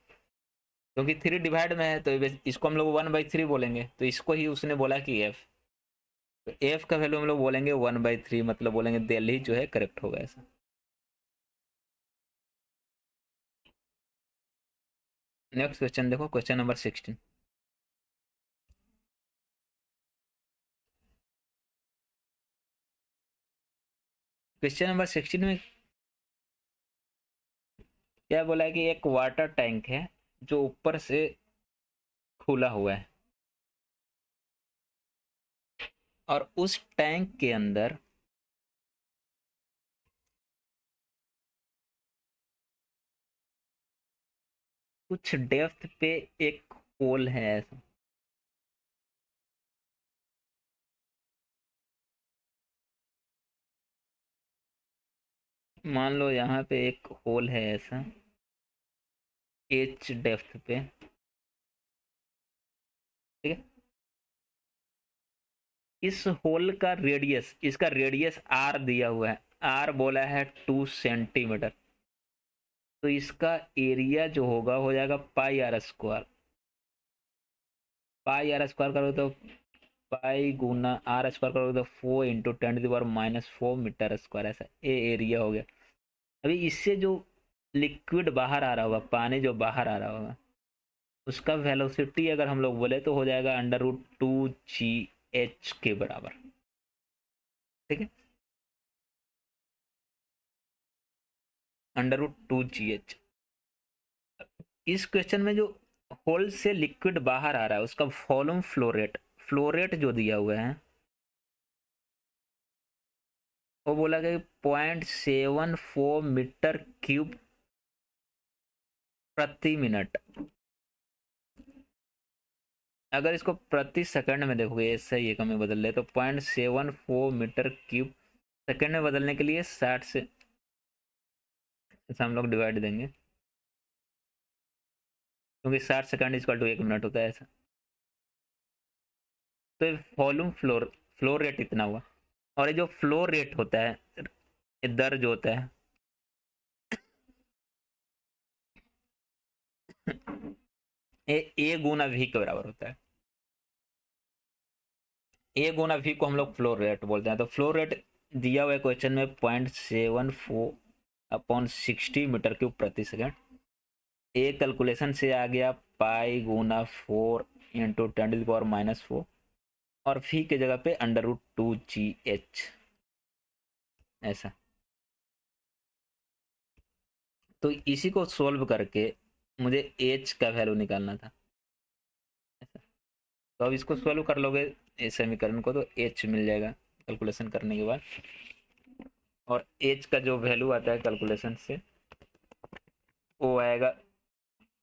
क्योंकि 3 डिवाइड में है तो इसको हम लोग 1/3 बोलेंगे, तो इसको ही उसने बोला कि एफ, तो एफ का वैल्यू हम लोग बोलेंगे 1/3, मतलब बोलेंगे दिल्ली जो है करेक्ट होगा ऐसा। नेक्स्ट क्वेश्चन देखो, क्वेश्चन नंबर 16। क्वेश्चन नंबर 16 में क्या बोला है कि एक वाटर टैंक है जो ऊपर से खुला हुआ है और उस टैंक के अंदर कुछ डेप्थ पे एक होल है ऐसा। मान लो यहाँ पे एक होल है ऐसा एच डेप्थ पे, ठीक है। इस होल का रेडियस, इसका रेडियस आर दिया हुआ है, आर बोला है 2 सेंटीमीटर, तो इसका एरिया जो होगा हो जाएगा pi r square. Pi r square करो तो पाई गुना आर स्क्वायर करोगे तो 4 × 10⁻⁴ मीटर स्क्वायर, ऐसा ए एरिया हो गया। अभी इससे जो लिक्विड बाहर आ रहा होगा, पानी जो बाहर आ रहा होगा, उसका वेलोसिटी अगर हम लोग बोले तो हो जाएगा √2 GH के बराबर, ठीक है। √2 GH। इस क्वेश्चन में जो होल से लिक्विड बाहर आ रहा है उसका वॉल्यूम फ्लो रेट जो दिया हुआ है वो बोला कि 0.74 मीटर क्यूब प्रति मिनट। अगर इसको प्रति सेकंड में देखोगे, ऐसा ही एक में बदल ले तो 0.74 मीटर क्यूब सेकंड में बदलने के लिए 60 से ऐसा हम लोग डिवाइड देंगे, क्योंकि 60 सेकंड इक्वल टू 1 मिनट होता है ऐसा। तो वॉल्यूम फ्लो रेट इतना हुआ। और ये जो फ्लो रेट होता है, ये दर जो होता है ये ए गुना वी के बराबर होता है। ए गुना वी को हम लोग फ्लो रेट बोलते हैं। तो फ्लो रेट दिया हुआ है क्वेश्चन में 0.74/60 मीटर क्यूब प्रति सेकंड। ए कैलकुलेशन से आ गया पाई गुना 4 × 10⁻⁴, और फी के जगह पे √2 GH ऐसा। तो इसी को सोल्व करके मुझे एच का वैल्यू निकालना था ऐसा। तो अब इसको सॉल्व कर लोगे इस समीकरण को, तो एच मिल जाएगा कैलकुलेशन करने के बाद। और एच का जो वैल्यू आता है कैलकुलेशन से वो आएगा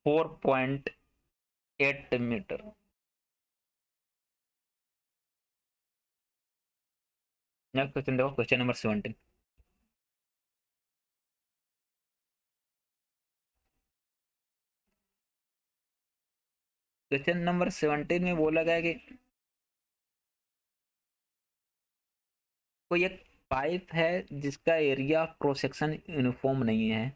4.8 मीटर। नेक्स्ट क्वेश्चन देखो, क्वेश्चन नंबर 17। क्वेश्चन नंबर 17 में बोला गया कि कोई एक पाइप है जिसका area of cross section uniform नहीं है,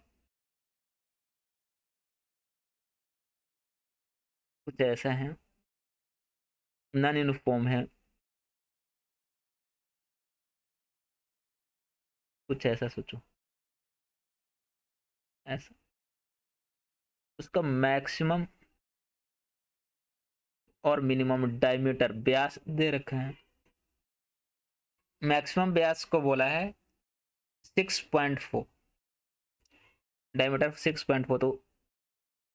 कुछ ऐसा है, नॉन यूनिफॉर्म है, कुछ ऐसा सोचो। ऐसा उसका मैक्सिमम और मिनिमम डायमीटर व्यास दे रखे हैं। मैक्सिमम व्यास को बोला है 6.4, डायमीटर 6.4, तो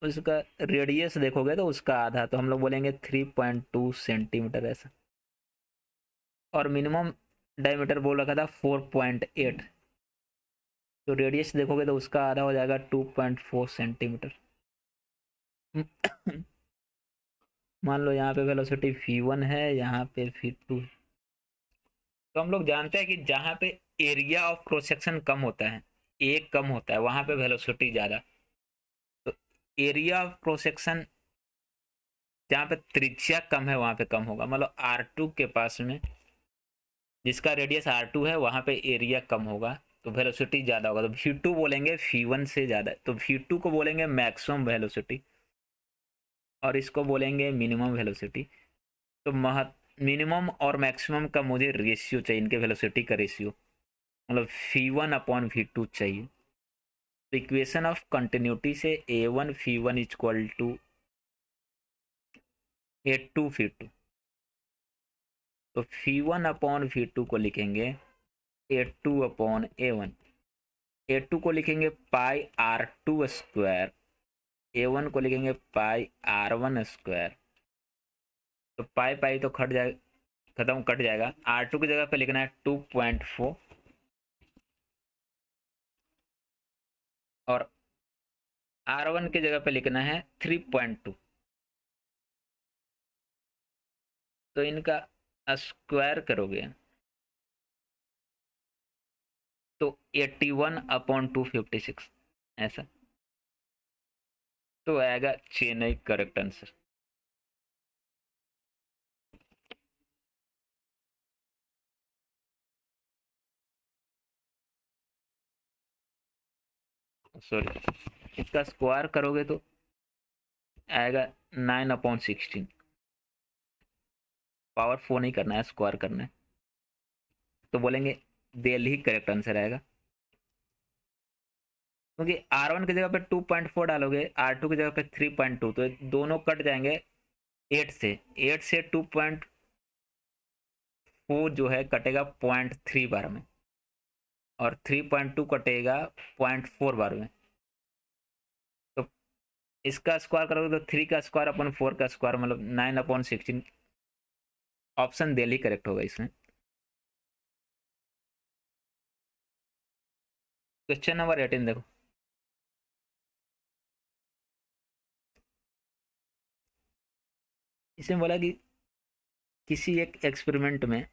उसका रेडियस देखोगे तो उसका आधा, तो हम लोग बोलेंगे 3.2 सेंटीमीटर ऐसा। और मिनिमम डायमीटर बोल रखा था 4.8, तो रेडियस देखोगे तो उसका आधा हो जाएगा 2.4 सेंटीमीटर। मान लो यहाँ पे वेलोसिटी v1 है, यहाँ पे v2। तो हम लोग जानते हैं कि जहाँ पे एरिया ऑफ क्रॉस सेक्शन कम होता है, ए कम होता है, वहां पे वेलोसिटी ज्यादा। तो एरिया ऑफ क्रॉस सेक्शन जहाँ पे त्रिज्या कम है वहां पे कम होगा। मतलब R2 के पास में जिसका रेडियस R2 है वहां पे एरिया कम होगा, तो वेलोसिटी ज्यादा होगा। तो v2 बोलेंगे v1 से ज्यादा, तो v2 को बोलेंगे मैक्सिमम वेलोसिटी और इसको बोलेंगे मिनिमम वेलोसिटी। तो मिनिमम और मैक्सिमम का मुझे रेशियो चाहिए, इनके वेलोसिटी का रेशियो, मतलब v1/v2 चाहिए। तो इक्वेशन ऑफ कंटिन्यूटी से a1 v1 equal to a2 v2। तो v1/v2 को लिखेंगे a2/a1। a2 को लिखेंगे पाई r2 स्क्वायर, a1 को लिखेंगे पाई r1 स्क्वायर। तो पाई पाई तो खट जाए, खत्म, कट जाएगा। R2 की जगह पे लिखना है 2.4 और R1 की जगह पे लिखना है 3.2। तो इनका स्क्वायर करोगे तो 81/256 ऐसा। तो आएगा चेन्नई करेक्ट आंसर। सॉरी, इसका स्क्वायर करोगे तो आएगा 9/16। पावर 4 नहीं करना है, स्क्वायर करना है। तो बोलेंगे दिल्ली करेक्ट आंसर आएगा, क्योंकि R1 की जगह पे 2.4 डालोगे, R2 की जगह पे 3.2, तो दोनों कट जाएंगे 8 से 2.4 जो है कटेगा 0.3 बार में, और 3.2 कटेगा 0.4 बार में। तो इसका स्क्वायर करोगे तो 3 का स्क्वायर अपन 4 का स्क्वायर, मतलब 9/16। ऑप्शन दिल्ली करेक्ट होगा इसमें। क्वेश्चन नंबर 18 देखो। इसमें बोला कि किसी एक एक्सपेरिमेंट में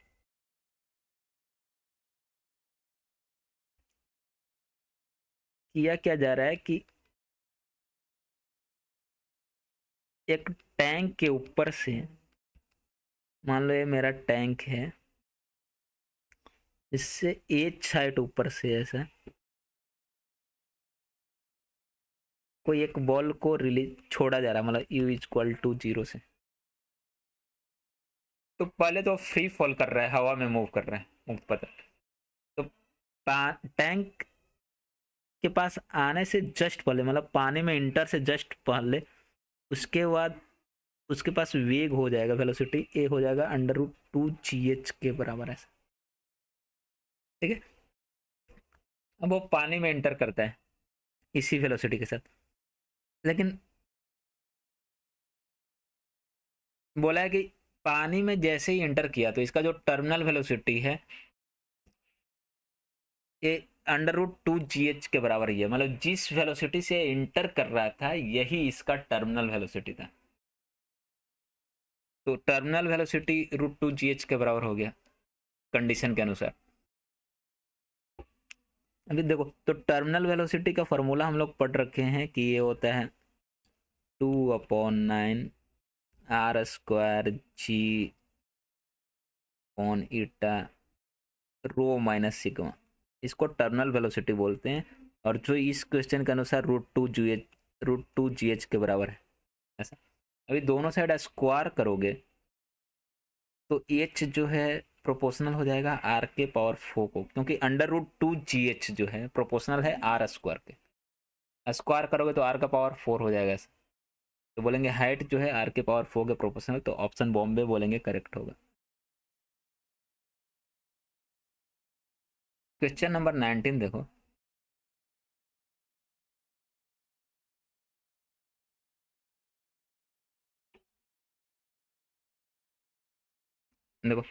किया क्या जा रहा है कि एक टैंक के ऊपर से, मान लो ये मेरा टैंक है, इससे एक साइड ऊपर से ऐसा कोई एक बॉल को रिलीज छोड़ा जा रहा है, मतलब u=0 से। तो पहले तो फ्री फॉल कर रहा है, हवा में मूव कर रहा है, मुक्त पतन। तो टैंक के पास आने से जस्ट पहले, मतलब पानी में इंटर से जस्ट पहले, उसके बाद उसके पास वेग हो जाएगा, वेलोसिटी ए हो जाएगा √2gh के बराबर है। ठीक है, अब वो पानी में इंटर करता है इसी वेलोसिटी के साथ, लेकिन बोला है कि पानी में जैसे ही एंटर किया तो इसका जो टर्मिनल वेलोसिटी है ये √2 GH के बराबर ही है, मतलब जिस वेलोसिटी से इंटर कर रहा था यही इसका टर्मिनल वेलोसिटी था। तो टर्मिनल वेलोसिटी √2 GH के बराबर हो गया कंडीशन के अनुसार। अभी देखो, तो टर्मिनल वेलोसिटी का फॉर्मूला हम लोग पढ़ रखे हैं कि ये होता है 2/9 r² G/ईटा ρ-σ, इसको टर्मिनल वेलोसिटी बोलते हैं, और जो इस क्वेश्चन के अनुसार √2 GH के बराबर है ऐसा। अभी दोनों साइड स्क्वायर करोगे तो एच जो है प्रोपोर्शनल हो जाएगा r⁴ को, क्योंकि √2 GH जो है प्रोपोर्शनल है r² के। स्क्वायर करोगे तो r⁴ हो जाएगा ऐसा। तो बोलेंगे हाइट जो है r⁴ के प्रोपोर्शनल, तो ऑप्शन बॉम्बे बोलेंगे करेक्ट होगा। क्वेश्चन नंबर 19 देखो, देखो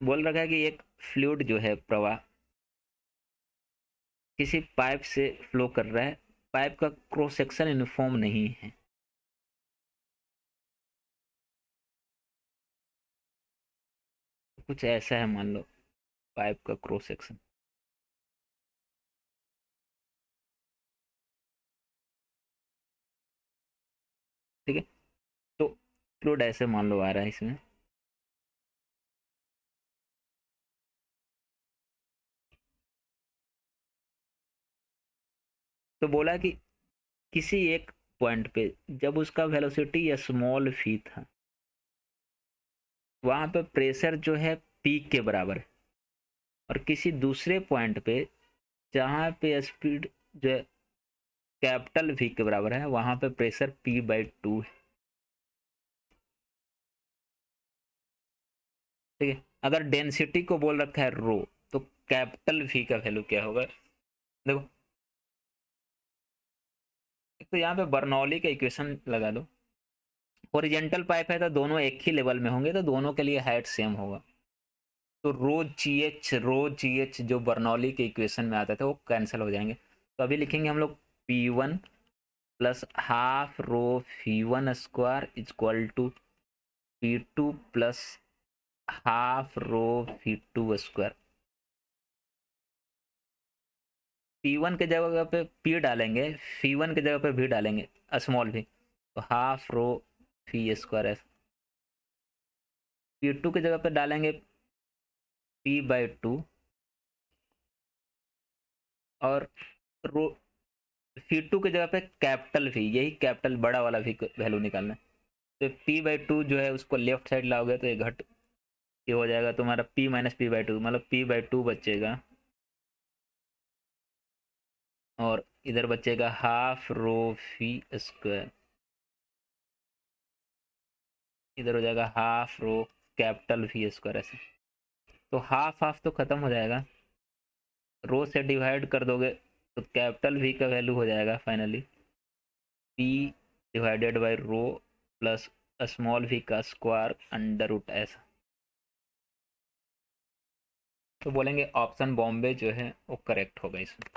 बोल रखा है कि एक फ्लूइड जो है प्रवाह किसी पाइप से फ्लो कर रहा है, पाइप का क्रॉस सेक्शन यूनिफॉर्म नहीं है। कुछ ऐसा है, मान लो पाइप का क्रॉस सेक्शन, ठीक है। तो फ्लूइड ऐसे मान लो आ रहा है इसमें, तो बोला कि किसी एक पॉइंट पे जब उसका वेलोसिटी स्मॉल v था, वहां पे प्रेशर जो है p के बराबर है, और किसी दूसरे पॉइंट पे जहां पे स्पीड जो है कैपिटल v के बराबर है, वहां पे प्रेशर p/2 है, ठीक है। अगर डेंसिटी को बोल रखा है रो, तो कैपिटल v का वैल्यू क्या होगा? देखो, एक तो यहाँ पे बर्नौली का इक्वेशन लगा दो। ओरिजेंटल पाइप है तो दोनों एक ही लेवल में होंगे, तो दोनों के लिए हाइट सेम होगा। तो रो जी एच जो बर्नौली के इक्वेशन में आता था वो कैंसिल हो जाएंगे। तो अभी लिखेंगे हम लोग P1 plus half rho V1² equal to P2 plus half rho V2²। P1 के जगह पे P डालेंगे, V1 के जगह पे V डालेंगे स्मॉल v, तो हाफ रो V²। P2 की जगह पे डालेंगे P/2, और रो V2 की जगह पे कैपिटल V, यही कैपिटल बड़ा वाला V वैल्यू निकालना है। तो P/2 जो है उसको लेफ्ट साइड लाओगे तो ये घट ये हो जाएगा तुम्हारा P-P/2, मतलब P/2 बचेगा, और इधर बचेगा हाफ रो V², इधर हो जाएगा हाफ रो कैपिटल V²। ऐसे तो हाफ हाफ तो खत्म हो जाएगा, रो से डिवाइड कर दोगे तो कैपिटल V का वैल्यू हो जाएगा फाइनली P/रो प्लस स्मॉल v का स्क्वायर √s। तो बोलेंगे ऑप्शन बॉम्बे जो है वो करेक्ट होगा इसमें।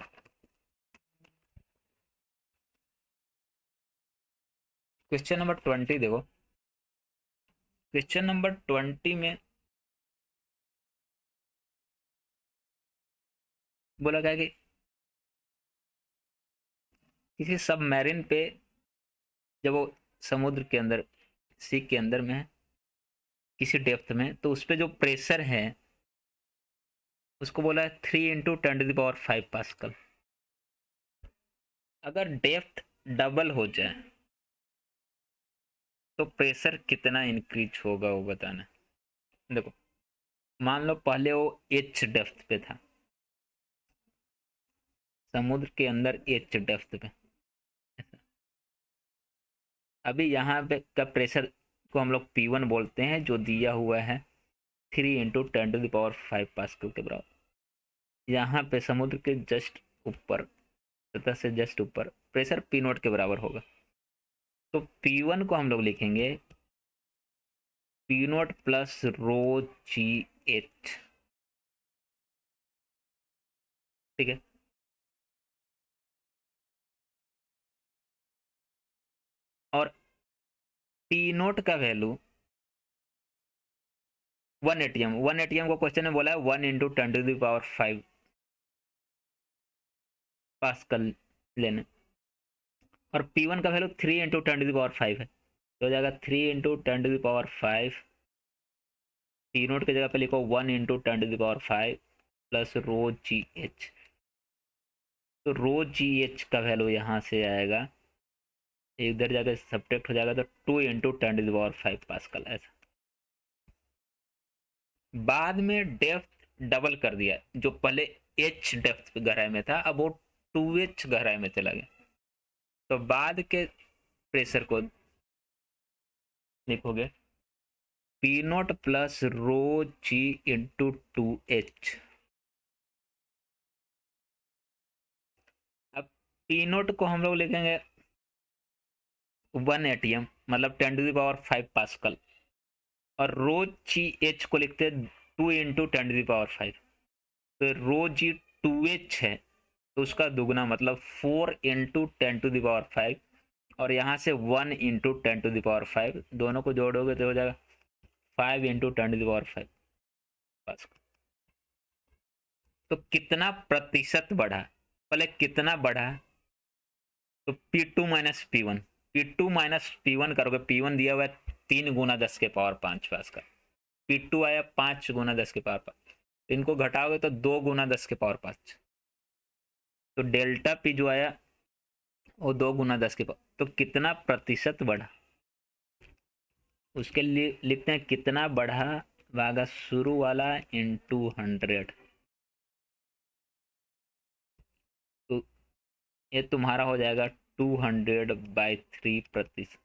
क्वेश्चन नंबर 20 देखो, क्वेश्चन नंबर 20 में बोला गया कि किसी सबमरीन पे जब वो समुद्र के अंदर, सी के अंदर में है किसी डेप्थ में, तो उस पर जो प्रेशर है उसको बोला है 3 × 10⁵ अगर डेप्थ डबल हो जाए तो प्रेशर कितना इंक्रीज होगा वो बताना। देखो, मान लो पहले वो एच डेप्थ पे था, समुद्र के अंदर एच डेप्थ पे, अभी यहाँ पे का प्रेशर को हम लोग P1 बोलते हैं, जो दिया हुआ है 3 × 10⁵ के बराबर। यहाँ पे समुद्र के जस्ट ऊपर, सतह से जस्ट ऊपर प्रेशर P0 के बराबर होगा। तो P1 को हम लोग लिखेंगे P0 प्लस रो जी एच, ठीक है। और P0 का वैल्यू 1 ATM को क्वेश्चन में बोला है 1 × 10⁵ पास्कल लेने, और P1 का वैल्यू 3 × 10⁵ है, तो हो जाएगा 3 × 10⁵। P0 की जगह पे लिखो 1 × 10⁵ प्लस रो जी एच। तो रो जी एच का वैल्यू यहाँ से आएगा, इधर जाकर सब्ट्रैक्ट हो जाएगा, तो 2 × 10⁵ पास्कल ऐसा। बाद में डेप्थ डबल कर दिया, जो पहले एच डेप्थ गहराई में था अब वो 2H गहराई में चला गया, तो बाद के प्रेशर को लिखोगे P0 प्लस रो जी इंटू 2H। अब P0 को हम लोग लिखेंगे 1 ATM मतलब 10⁵ पास्कल, और रो जी एच को लिखते हैं 2 × 10⁵। तो रो जी 2H है, तो उसका दुगना मतलब 4 × 10⁵, और यहाँ से 1 × 10⁵, दोनों को जोड़ोगे तो हो जाएगा 5 × 10⁵ पास्कल। तो कितना प्रतिशत बढ़ा, पहले कितना बढ़ा, तो P2 minus P1, P2 minus P1 करोगे, P1 दिया हुआ है 3 × 10⁵ पास्कल, P2 आया 5 × 10⁵, इनको घटाओगे तो 2 × 10⁵। तो डेल्टा P जो आया वो 2 × 10⁵, तो कितना प्रतिशत बढ़ा, उसके लिए लिखते हैं कितना बढ़ा भागा शुरू वाला इंटू 100। तो ये तुम्हारा हो जाएगा 200/3%,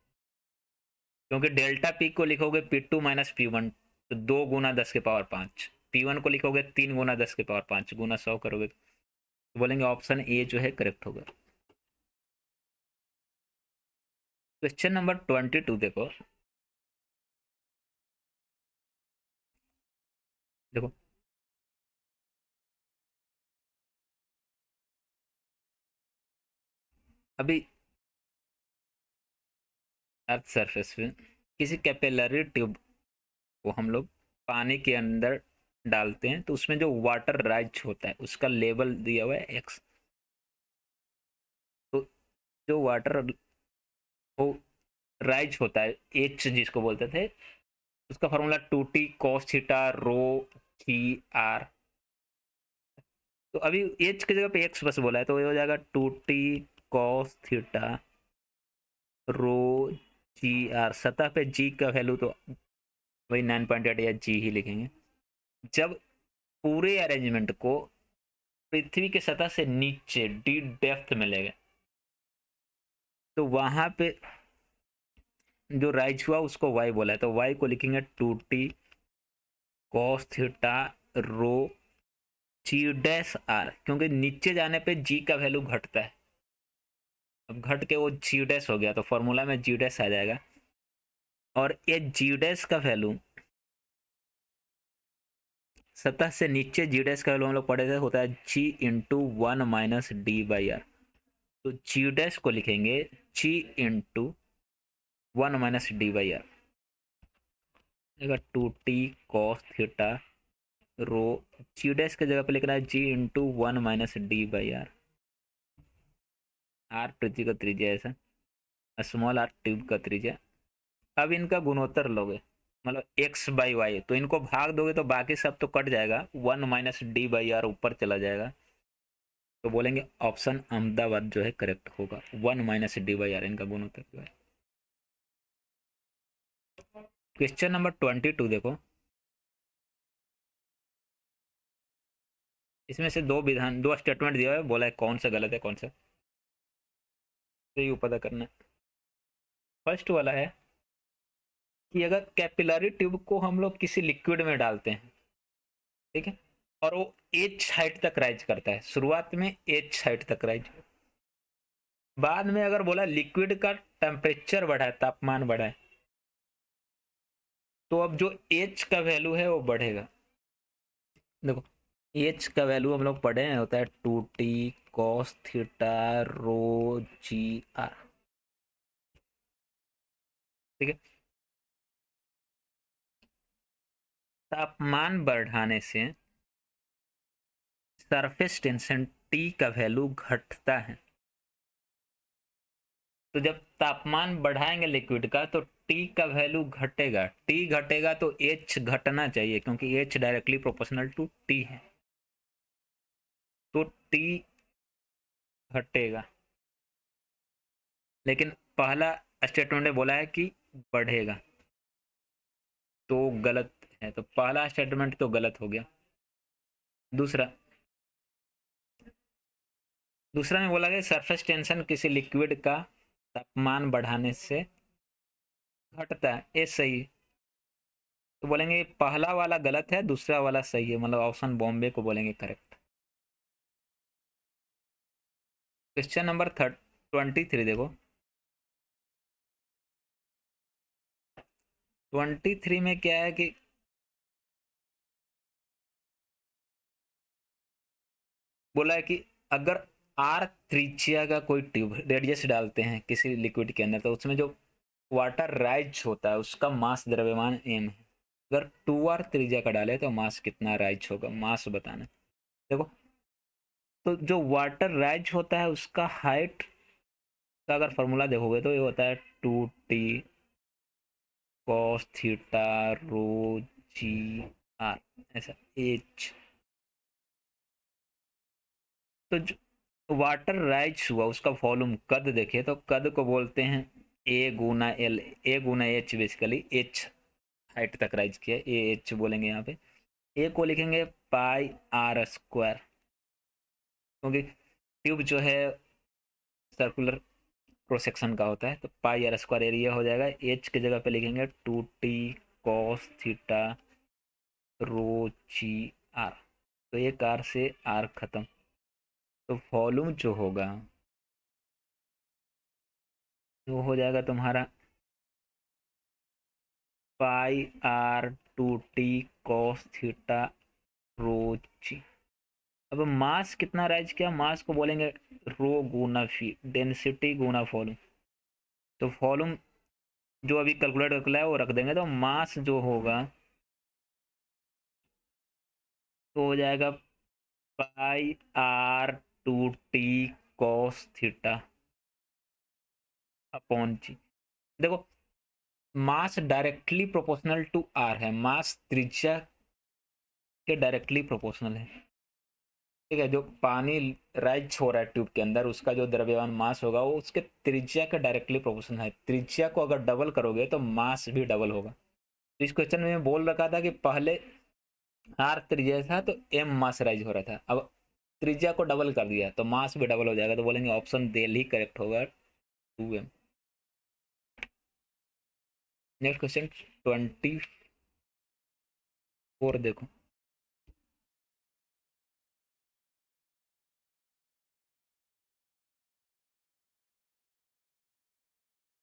क्योंकि डेल्टा पी को लिखोगे P2 माइनस P1, तो 2 × 10⁵, P1 को लिखोगे 3 × 10⁵, गुना 100 करोगे, तो बोलेंगे ऑप्शन ए जो है करेक्ट होगा। क्वेश्चन नंबर 22 देखो, देखो अभी अर्थ सरफेस पे किसी कैपिलरी ट्यूब को हम लोग पानी के अंदर डालते हैं, तो उसमें जो वाटर राइज होता है उसका लेवल दिया हुआ है x। तो जो वाटर वो राइज होता है h जिसको बोलते थे, उसका formula 2t cos theta rho G R. तो अभी h की जगह पे x बस बोला है, तो ये हो जाएगा 2t cos theta rho G R. सतह पे g का वैल्यू तो वही 9.8 या g ही लिखेंगे। जब पूरे अरेंजमेंट को पृथ्वी की सतह से नीचे डी डेप्थ में ले गए, तो वहां पे जो राइज हुआ उसको y बोला है, तो y को लिखेंगे 2t cos theta rho G dash R, क्योंकि नीचे जाने पे g का वैल्यू घटता है, अब घट के वो जी डैश हो गया, तो फॉर्मूला में जी डैश आ जाएगा। और ये जी डैश का वैल्यू सतह से नीचे जी डैश का वैल्यू हम लोग पढ़े थे, होता है g इंटू 1 - d/r। तो जी डैश को लिखेंगे g into 1 - d/r, 2t cos theta rho, G dash की जगह पे लिखना है g इंटू 1 - d/r। आर पृथ्वी का त्रिज्या, ऐसा स्मॉल आर ट्यूब का त्रिज्या। अब इनका गुणोत्तर लोगे, मतलब x/y, तो इनको भाग दोगे तो बाकी सब तो कट जाएगा, 1 - d/r ऊपर चला जाएगा, तो बोलेंगे ऑप्शन अहमदाबाद जो है करेक्ट होगा। 1 - d/r इनका गुणोत्तर जो है। क्वेश्चन नंबर 22 देखो, इसमें से दो स्टेटमेंट दिया है, बोला है कौन सा गलत है कौन सा सही, पता करना है। फर्स्ट वाला है कि अगर कैपिलरी ट्यूब को हम लोग किसी लिक्विड में डालते हैं, ठीक है, और वो एच हाइट तक राइज करता है, शुरुआत में एच हाइट तक राइज, बाद में अगर बोला लिक्विड का टेम्परेचर बढ़ा है, तापमान बढ़ा है, तो अब जो एच का वैल्यू है वो बढ़ेगा। देखो एच का वैल्यू हम लोग पढ़े हैं, होता है 2t cos theta rho G R. ठीक है, तापमान बढ़ाने से सरफेस टेंशन टी का वैल्यू घटता है। तो जब तापमान बढ़ाएंगे लिक्विड का तो टी का वैल्यू घटेगा, टी घटेगा तो एच घटना चाहिए, क्योंकि H directly proportional to T है, तो टी घटेगा। लेकिन पहला स्टेटमेंट ने बोला है कि बढ़ेगा, तो गलत है, तो पहला स्टेटमेंट तो गलत हो गया। दूसरा दूसरा में बोला गया सरफेस टेंशन किसी लिक्विड का तापमान बढ़ाने से घटता है, ये सही। तो बोलेंगे पहला वाला गलत है, दूसरा वाला सही है, मतलब ऑप्शन बॉम्बे को बोलेंगे करेक्ट। क्वेश्चन नंबर 23 देखो। 23 में क्या है कि बोला है कि अगर आर त्रिज्या का कोई ट्यूब रेडियस डालते हैं किसी लिक्विड के अंदर, तो उसमें जो वाटर राइज होता है उसका मास द्रव्यमान एम है। अगर 2r त्रिज्या का डाले तो मास कितना राइज होगा, मास बताना। देखो, तो जो वाटर राइज होता है उसका हाइट का अगर फॉर्मूला देखोगे तो ये होता है 2t cos theta rho G R, ऐसा एच। तो जो वाटर राइज हुआ उसका वॉल्यूम कद देखे तो कद को बोलते हैं ए गुना एल, ए गुना एच, बेसिकली एच हाइट तक राइज किया, ए एच बोलेंगे यहाँ पे। ए को लिखेंगे पाई आर स्क्वायर, क्योंकि ट्यूब जो है सर्कुलर क्रॉस सेक्शन का होता है, तो पाई आर स्क्वायर एरिया हो जाएगा। एच की जगह पे लिखेंगे 2t cos theta rho G R, तो एक आर से आर खत्म, तो वॉल्यूम जो होगा वो हो जाएगा तुम्हारा पाई R 2t cos theta rho जी। अब मास कितना राइज किया, मास को बोलेंगे रो गुना फी, डेंसिटी गुना वॉल्यूम। तो वॉल्यूम जो अभी कैलकुलेट कर है वो रख देंगे, तो मास जो होगा तो हो जाएगा pi R 2t cos theta upon g. देखो mass directly proportional to R है, मास त्रिज्या के डायरेक्टली प्रोपोर्शनल है। ठीक है, जो पानी राइज हो रहा है ट्यूब के अंदर उसका जो द्रव्यमान मास होगा वो उसके त्रिज्या के डायरेक्टली प्रोपोर्शनल है। त्रिज्या को अगर डबल करोगे तो मास भी डबल होगा। तो इस क्वेश्चन में बोल रखा था कि पहले आर त्रिज्या था तो एम मास राइज हो रहा था, अब त्रिज्या को डबल कर दिया तो मास भी डबल हो जाएगा, तो बोलेंगे ऑप्शन डेल ही करेक्ट होगा, 2m। नेक्स्ट क्वेश्चन 24 देखो।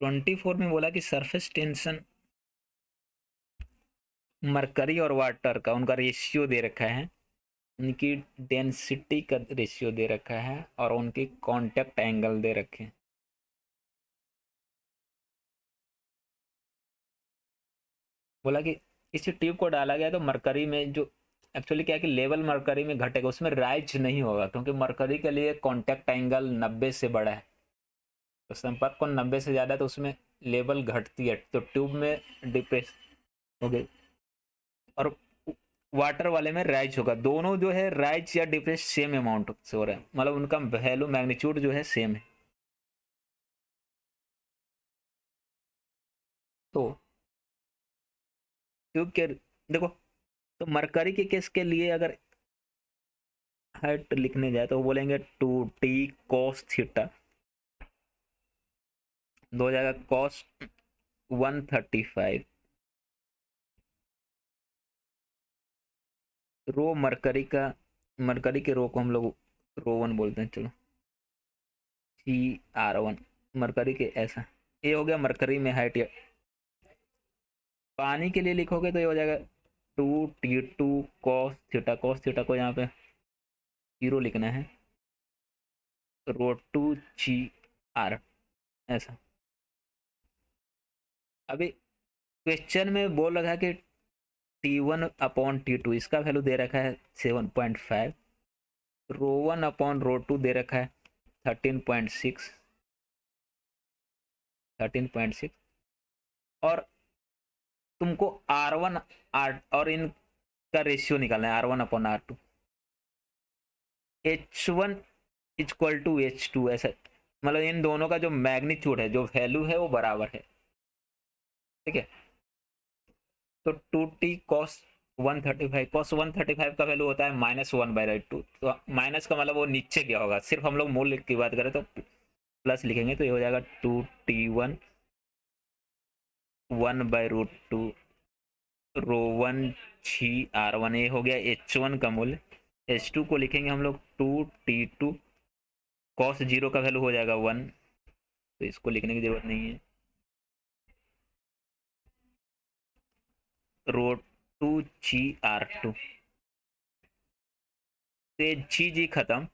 24 में बोला कि सरफेस टेंशन मरकरी और वाटर का उनका रेशियो दे रखा है, उनकी डेंसिटी का रेशियो दे रखा है और उनके कांटेक्ट एंगल दे रखे हैं। बोला कि इसी ट्यूब को डाला गया तो मरकरी में जो एक्चुअली क्या है कि लेवल मरकरी में घटेगा, उसमें राइज नहीं होगा, क्योंकि मरकरी के लिए कांटेक्ट एंगल 90 से बड़ा है, तो संपर्क कोण 90 से ज़्यादा है, तो उसमें लेवल घटती है, तो ट्यूब में डिप्रेस हो गई। और वाटर वाले में राइज होगा, दोनों जो है राइज या डिप्रेस सेम अमाउंट से हो रहा है, मतलब उनका वैल्यू मैग्नीट्यूड जो है सेम है। तो ट्यूब के देखो, तो मरकरी के केस के लिए अगर हाइट लिखने जाए तो बोलेंगे 2t cos थीटा, दो जाएगा cos 135 रो मरकरी का, मरकरी के रो को हम लोग रो वन बोलते हैं, चलो Cr1 मरकरी के ऐसा, ये हो गया मरकरी में हाइट। पानी के लिए लिखोगे तो ये हो जाएगा 2T2 cos theta, cos theta को यहाँ पे 0 लिखना है, ρ2Gr ऐसा। अभी क्वेश्चन में बोल रखा है कि T1/T2 इसका वैल्यू दे रखा है 7.5, ρ1/ρ2 दे रखा है 13.6 और तुमको R1 R और इनका रेशियो निकालना है R1/R2, H1 equal to H2 ऐसा, मतलब इन दोनों का जो मैग्नीट्यूड है, जो वैल्यू है वो बराबर है, ठीक है। तो 2T cos 135, cos 135 का वैल्यू होता है -1/2, तो माइनस का मतलब वो नीचे गया होगा, सिर्फ हम लोग मूल की बात करें तो प्लस लिखेंगे, तो ये हो जाएगा 2T1 1/√2 ρ1Gr1, ये हो गया H1 का मूल्य। H2 को लिखेंगे हम लोग 2T2 cos 0 का वैल्यू हो जाएगा 1, तो इसको लिखने की जरूरत नहीं है, ρ2Gr2 से G खत्म,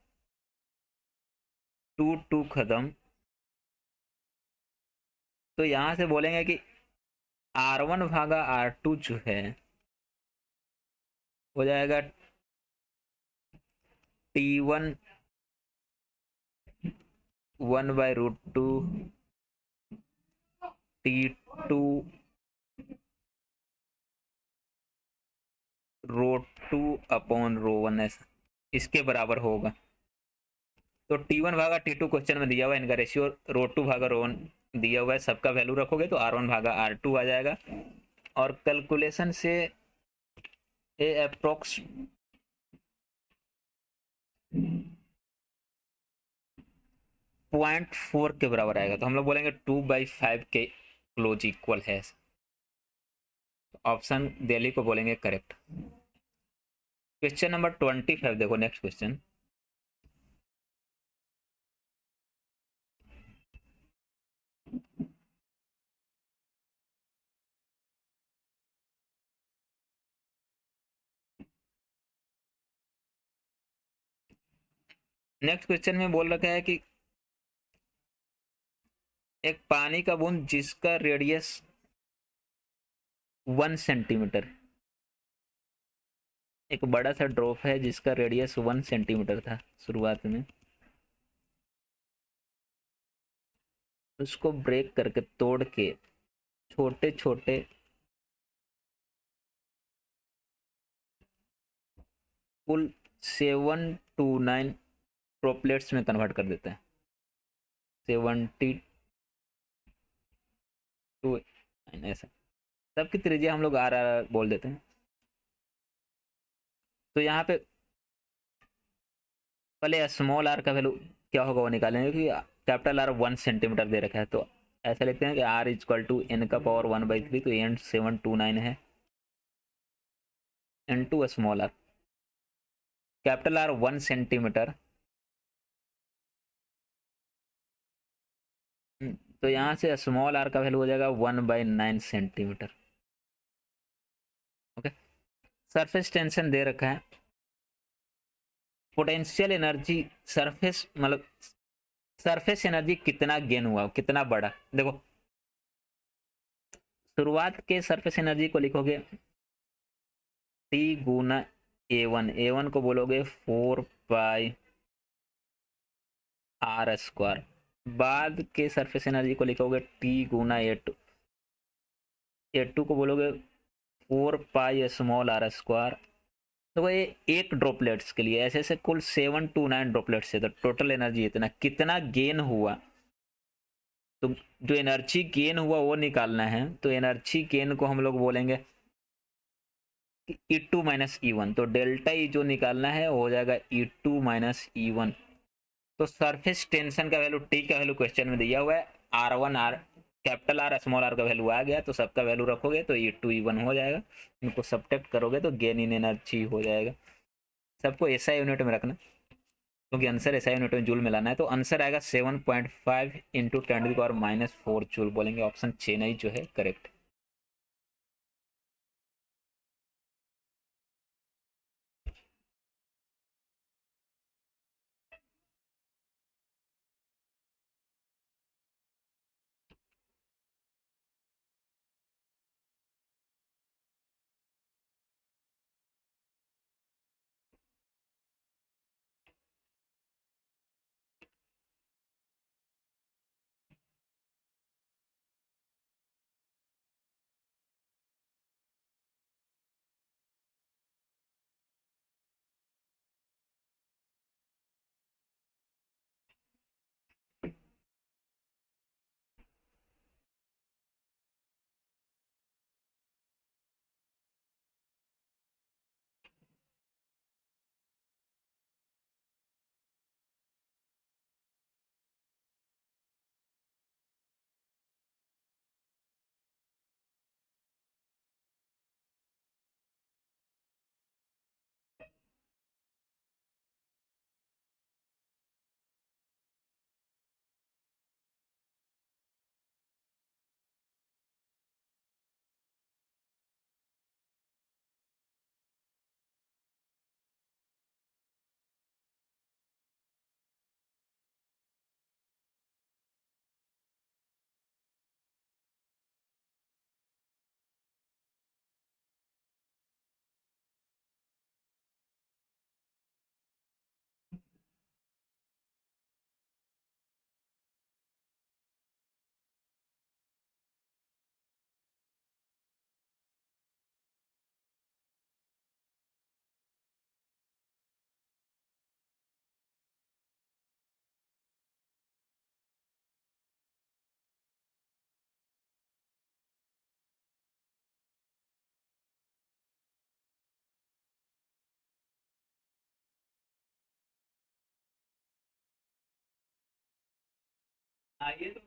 2 खत्म, तो यहां से बोलेंगे कि R1/R2 जो है हो जाएगा T1 1/√2 T2 ρ2/ρ1 ऐसा, इसके बराबर होगा। तो T1/T2 क्वेश्चन में दिया हुआ है, इनका रेशियो ρ2/ρ1 दिया हुआ है, सबका वैल्यू रखोगे तो R1/R2 आ जाएगा, और कैलकुलेशन से ये अप्रोक्स 0.4 के बराबर आएगा, तो हम लोग बोलेंगे 2/5 के क्लोज इक्वल है। ऑप्शन दिल्ली को बोलेंगे करेक्ट। क्वेश्चन नंबर 25 देखो, नेक्स्ट क्वेश्चन। नेक्स्ट क्वेश्चन में बोल रखा है कि एक पानी का बूंद जिसका रेडियस 1 सेंटीमीटर, एक बड़ा सा ड्रॉप है जिसका रेडियस 1 सेंटीमीटर था शुरुआत में, उसको ब्रेक करके तोड़ के छोटे छोटे कुल 729 ड्रॉपलेट्स में कन्वर्ट कर देता है, 72 ऐसा, सबकी त्रिज्या हम लोग R बोल देते हैं। तो यहाँ पे पहले स्मॉल आर का वैल्यू क्या होगा वो निकालेंगे, क्योंकि कैपिटल आर 1 सेंटीमीटर दे रखा है, तो ऐसा लिखते हैं कि R इक्वल टू n⁻⁴, तो एन 729 है, into small R, capital R 1 centimetre, तो यहाँ से स्मॉल आर का वैल्यू हो जाएगा 1/9 सेंटीमीटर। ओके, सरफेस टेंशन दे रखा है, पोटेंशियल एनर्जी सरफेस, मतलब सरफेस एनर्जी कितना गेन हुआ, कितना बड़ा, देखो शुरुआत के सरफेस एनर्जी को लिखोगे T गुना A1 को बोलोगे 4πr², बाद के सरफेस एनर्जी को लिखोगे T गुना A2 को बोलोगे 4πr²। तो ये एक ड्रॉपलेट्स के लिए, ऐसे ऐसे कुल 729 ड्रॉपलेट्स है, तो टोटल एनर्जी इतना, कितना गेन हुआ, तो जो एनर्जी गेन हुआ वो निकालना है, तो एनर्जी गेन को हम लोग बोलेंगे E2 माइनस E1, तो डेल्टा ई जो निकालना है वो हो जाएगा E2 माइनस E1। तो सरफेस टेंशन का वैल्यू, टी का वैल्यू क्वेश्चन में दिया हुआ है, R1 R, capital R small R का वैल्यू आ गया, तो सबका वैल्यू रखोगे तो E2 E1 हो जाएगा, इनको सब्ट्रैक्ट करोगे तो गेन इन एनर्जी हो जाएगा। सबको ऐसा यूनिट में रखना। क्योंकि आंसर एसआई यूनिट में जूल मिलाना है, तो आंसर आएगा 7.5 इंटू 10⁻⁴ जूल। बोलेंगे ऑप्शन 6 नहीं जो है करेक्ट। हाँ ये तो